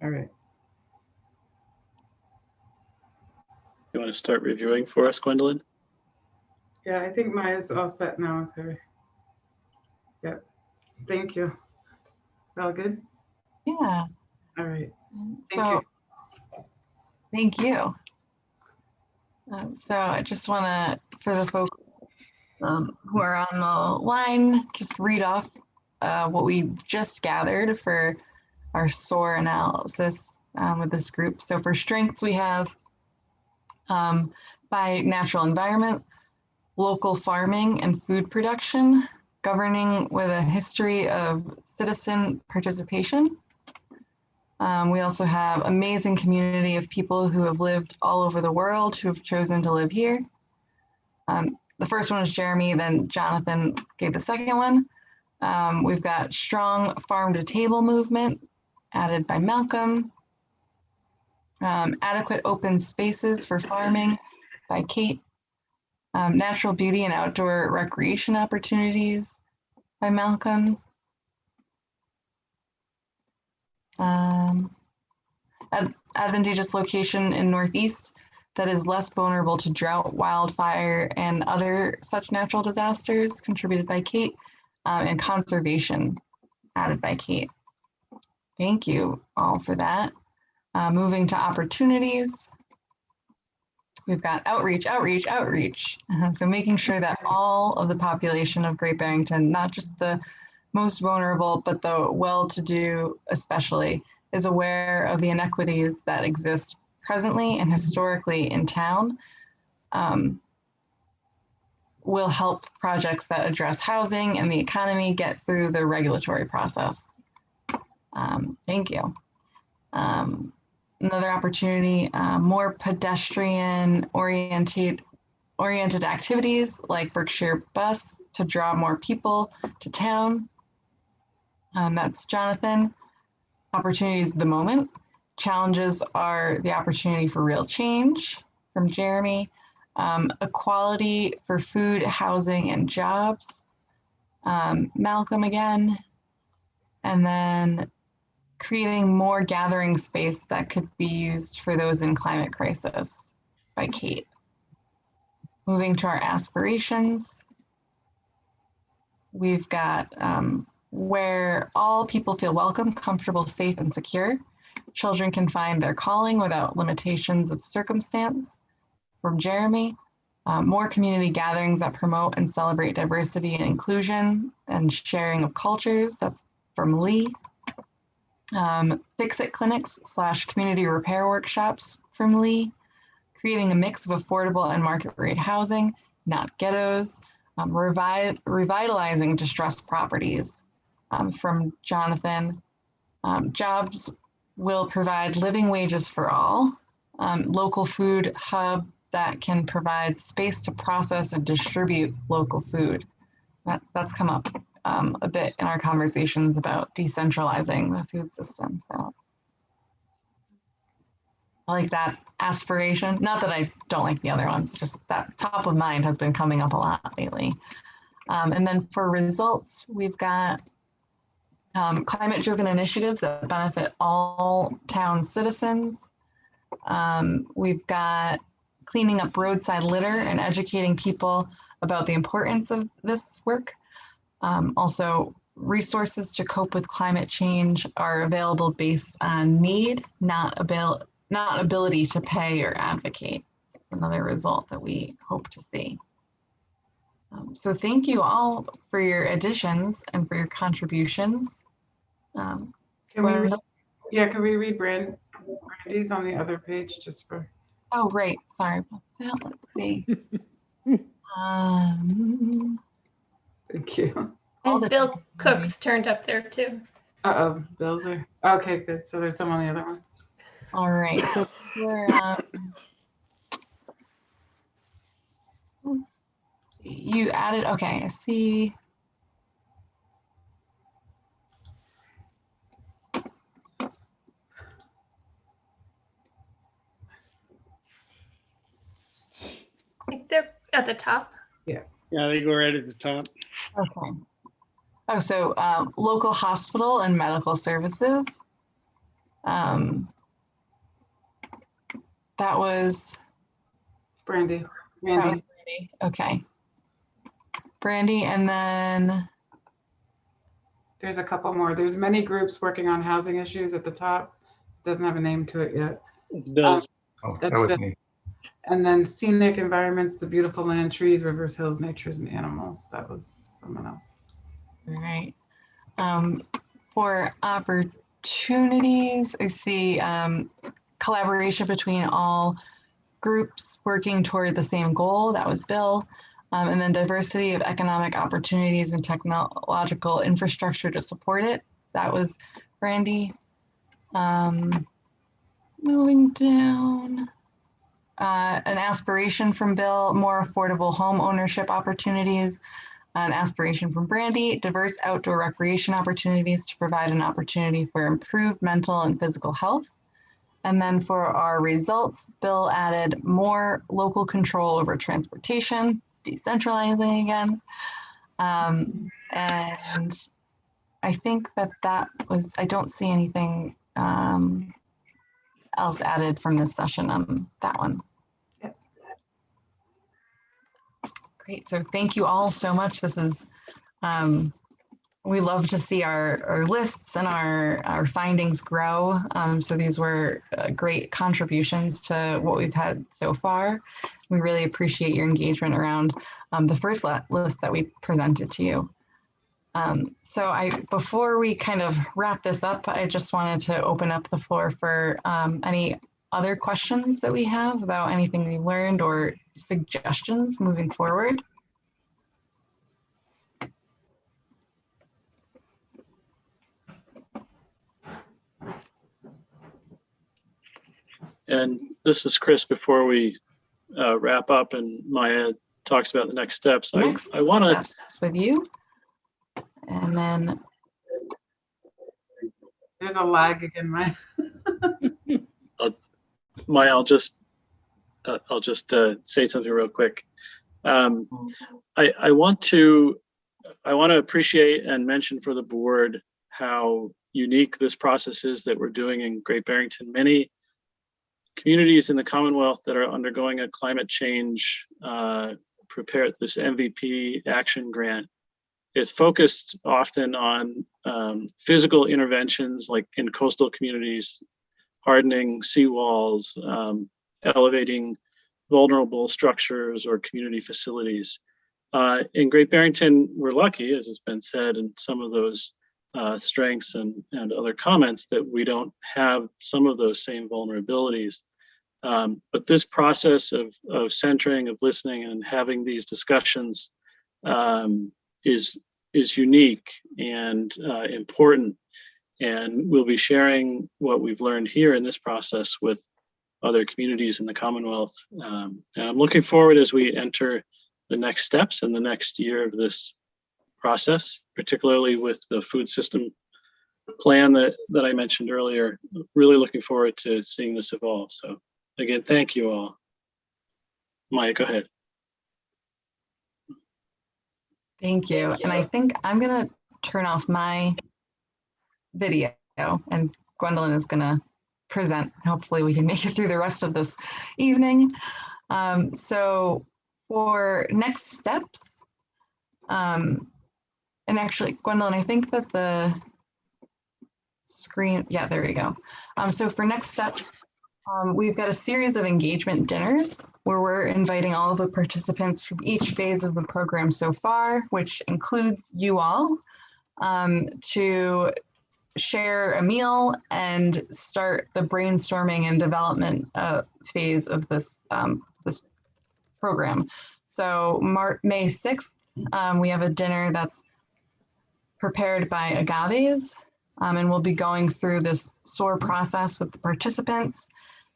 All right. You want to start reviewing for us, Gwendolyn? Yeah, I think Maya's all set now with her. Yep. Thank you. All good? Yeah. All right. Thank you. So I just want to, for the folks who are on the line, just read off what we just gathered for our SOAR analysis with this group. So for strengths, we have by natural environment, local farming and food production, governing with a history of citizen participation. We also have amazing community of people who have lived all over the world who have chosen to live here. The first one is Jeremy, then Jonathan gave the second one. We've got strong farm to table movement added by Malcolm. Adequate open spaces for farming by Kate. Natural beauty and outdoor recreation opportunities by Malcolm. Advantageous location in Northeast that is less vulnerable to drought, wildfire, and other such natural disasters contributed by Kate, and conservation added by Kate. Thank you all for that. Moving to opportunities. We've got outreach. So making sure that all of the population of Great Barrington, not just the most vulnerable, but the well-to-do especially, is aware of the inequities that exist presently and historically in town. Will help projects that address housing and the economy get through the regulatory process. Thank you. Another opportunity, more pedestrian oriented activities like Berkshire Bus to draw more people to town. That's Jonathan. Opportunities at the moment. Challenges are the opportunity for real change from Jeremy. Equality for food, housing, and jobs. Malcolm again. And then creating more gathering space that could be used for those in climate crisis by Kate. Moving to our aspirations. We've got where all people feel welcome, comfortable, safe, and secure. Children can find their calling without limitations of circumstance. From Jeremy. More community gatherings that promote and celebrate diversity and inclusion and sharing of cultures. That's from Lee. Fix-It clinics / community repair workshops from Lee. Creating a mix of affordable and market rate housing, not ghettos. Revitalizing distressed properties from Jonathan. Jobs will provide living wages for all. Local food hub that can provide space to process and distribute local food. That's come up a bit in our conversations about decentralizing the food system. So I like that aspiration. Not that I don't like the other ones, just that top of mind has been coming up a lot lately. And then for results, we've got climate-driven initiatives that benefit all town citizens. We've got cleaning up roadside litter and educating people about the importance of this work. Also, resources to cope with climate change are available based on need, not ability to pay or advocate. That's another result that we hope to see. So thank you all for your additions and for your contributions. Can we read Brandy's on the other page just for? Oh, right. Sorry about that. Let's see. Thank you. And Bill Cook's turned up there too. Uh-oh, Bill's are, okay, good. So there's some on the other one. All right. So we're, you added, okay, I see. I think they're at the top. Yeah. Yeah, they go right at the top. Okay. Oh, so local hospital and medical services. That was Brandy. Brandy. Okay. Brandy, and then there's a couple more. There's many groups working on housing issues at the top. Doesn't have a name to it yet. It's Bill's. That was me. And then scenic environments, the beautiful land, trees, rivers, hills, natures, and animals. That was someone else. All right. For opportunities, I see collaboration between all groups working toward the same goal. That was Bill. And then diversity of economic opportunities and technological infrastructure to support it. That was Brandy. Moving down. An aspiration from Bill, more affordable home ownership opportunities. An aspiration from Brandy, diverse outdoor recreation opportunities to provide an opportunity for improved mental and physical health. And then for our results, Bill added more local control over transportation, decentralizing again. And I think that was, I don't see anything else added from this session on that one. Great, so thank you all so much. This is, we love to see our lists and our findings grow. So these were great contributions to what we've had so far. We really appreciate your engagement around the first list that we presented to you. So before we kind of wrap this up, I just wanted to open up the floor for any other questions that we have about anything we learned or suggestions moving forward. And this is Chris before we wrap up and Maya talks about the next steps. I want to with you. And then there's a lag again, Maya. Maya, I'll just say something real quick. I want to appreciate and mention for the board how unique this process is that we're doing in Great Barrington. Many communities in the Commonwealth that are undergoing a climate change prepare this MVP action grant. It's focused often on physical interventions like in coastal communities, hardening seawalls, elevating vulnerable structures or community facilities. In Great Barrington, we're lucky, as has been said, in some of those strengths and other comments that we don't have some of those same vulnerabilities. But this process of centering, of listening and having these discussions is unique and important. And we'll be sharing what we've learned here in this process with other communities in the Commonwealth. And I'm looking forward as we enter the next steps in the next year of this process, particularly with the food system plan that I mentioned earlier. Really looking forward to seeing this evolve. So again, thank you all. Maya, go ahead. Thank you. And I think I'm going to turn off my video, and Gwendolyn is going to present. Hopefully we can make it through the rest of this evening. So for next steps, and actually, Gwendolyn, I think that the screen, yeah, there we go. So for next steps, we've got a series of engagement dinners where we're inviting all of the participants from each phase of the program so far, which includes you all, to share a meal and start the brainstorming and development phase of this, this program. So May 6th, we have a dinner that's prepared by Agaves, and we'll be going through this SOAR process with the participants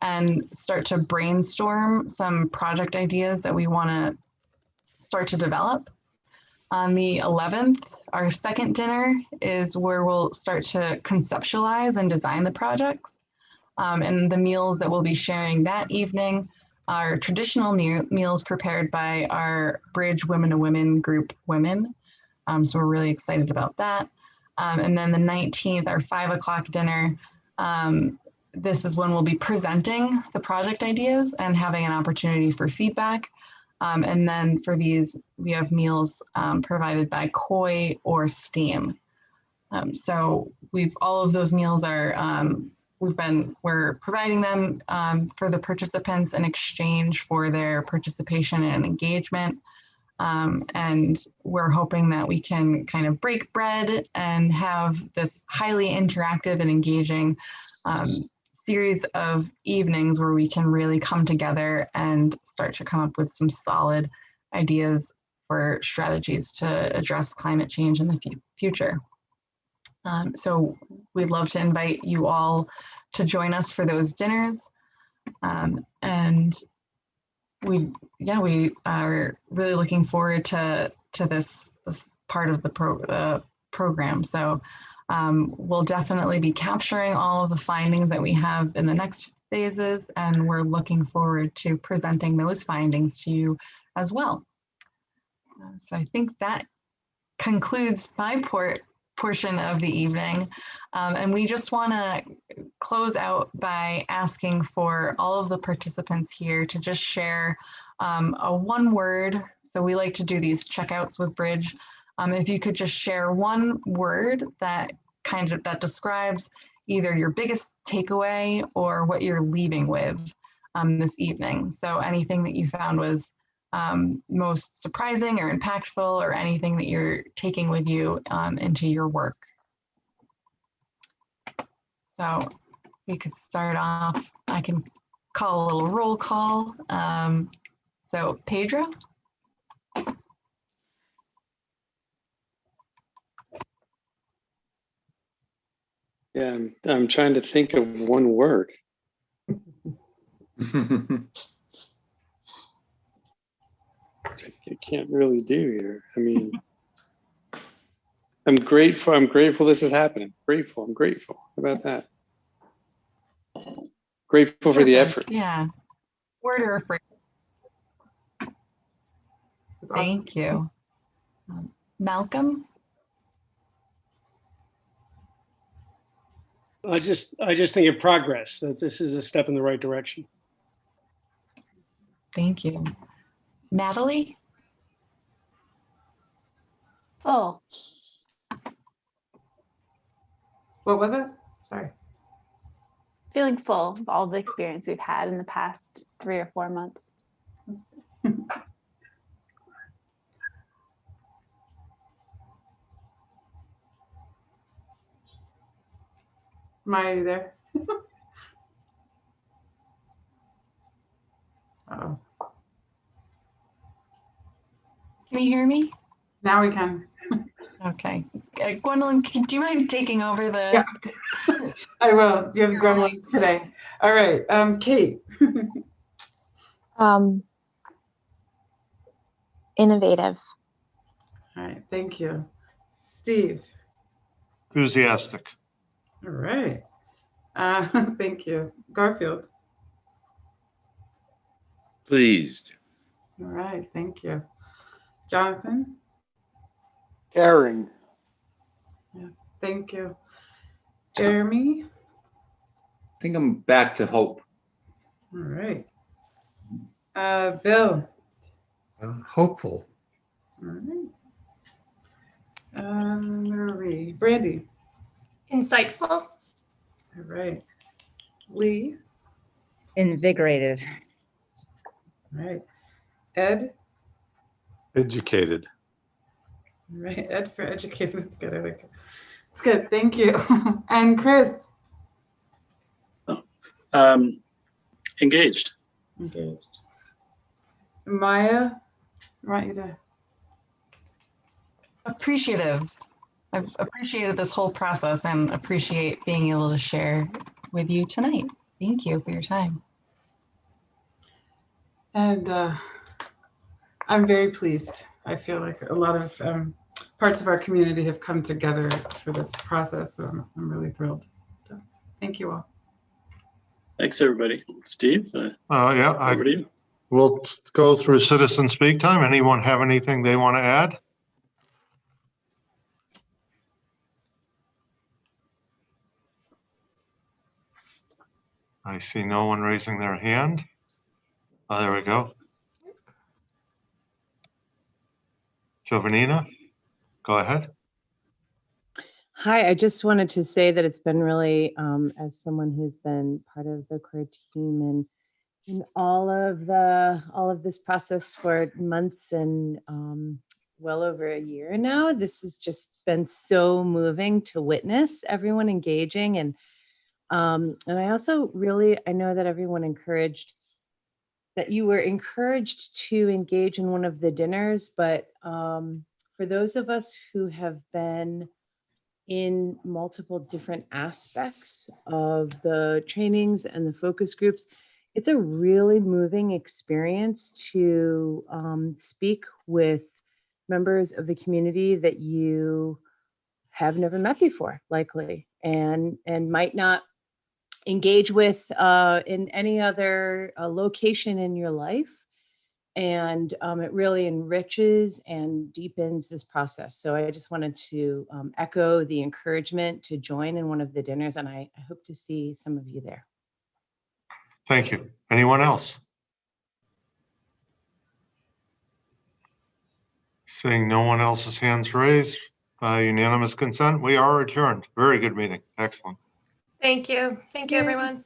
and start to brainstorm some project ideas that we want to start to develop. On the 11th, our second dinner is where we'll start to conceptualize and design the projects. And the meals that we'll be sharing that evening are traditional meals prepared by our Bridge Women to Women group women. So we're really excited about that. And then the 19th, our 5 o'clock dinner, this is when we'll be presenting the project ideas and having an opportunity for feedback. And then for these, we have meals provided by KOI or STEAM. So all of those meals are, we're providing them for the participants in exchange for their participation and engagement. And we're hoping that we can kind of break bread and have this highly interactive and engaging series of evenings where we can really come together and start to come up with some solid ideas for strategies to address climate change in the future. So we'd love to invite you all to join us for those dinners. And we are really looking forward to this part of the program. So we'll definitely be capturing all of the findings that we have in the next phases, and we're looking forward to presenting those findings to you as well. So I think that concludes my portion of the evening. And we just want to close out by asking for all of the participants here to just share a one word. So we like to do these checkouts with Bridge. If you could just share one word that describes either your biggest takeaway or what you're leaving with this evening. So anything that you found was most surprising or impactful, or anything that you're taking with you into your work. So we could start off, I can call a little roll call. So Pedro? Yeah, I'm trying to think of one word. I can't really do here. I mean, I'm grateful this is happening. I'm grateful. How about that? Grateful for the efforts. Yeah. Word or a phrase. Thank you. Malcolm? I just think of progress, that this is a step in the right direction. Thank you. Natalie? Oh. What was it? Sorry. Feeling full of all the experience we've had in the past 3 or 4 months. Maya, are you there? Uh-oh. Can you hear me? Now we can. Okay. Gwendolyn, do you mind taking over the? Yeah. I will. You have gremlins today. All right. Kate. Innovative. All right. Thank you. Steve. Enthusiastic. All right. Thank you. Garfield. Pleased. All right. Thank you. Jonathan. Caring. Yeah. Thank you. Jeremy? I think I'm back to hope. All right. Bill? Hopeful. All right. Marie? Brandy? Insightful. All right. Lee? Invigorated. All right. Ed? Educated. All right. Ed for education. That's good. I like it. It's good. Thank you. And Chris? Engaged. Engaged. Maya? I want you to. Appreciative. I've appreciated this whole process and appreciate being able to share with you tonight. Thank you for your time. And I'm very pleased. I feel like a lot of parts of our community have come together for this process, so I'm really thrilled. So thank you all. Thanks, everybody. Steve, Yeah, over to you. We'll go through citizen speak time. Anyone have anything they want to add? I see no one raising their hand. Oh, there we go. Giovanina, go ahead. Hi, I just wanted to say that it's been really, as someone who's been part of the core team and in all of this process for months and well over a year now, this has just been so moving to witness everyone engaging. And I also really, I know that everyone that you were encouraged to engage in one of the dinners, but for those of us who have been in multiple different aspects of the trainings and the focus groups, it's a really moving experience to speak with members of the community that you have never met before, likely, and might not engage with in any other location in your life. And it really enriches and deepens this process. So I just wanted to echo the encouragement to join in one of the dinners, and I hope to see some of you there. Thank you. Anyone else? Seeing no one else's hands raised, by unanimous consent, we are adjourned. Very good meeting. Excellent. Thank you. Thank you, everyone.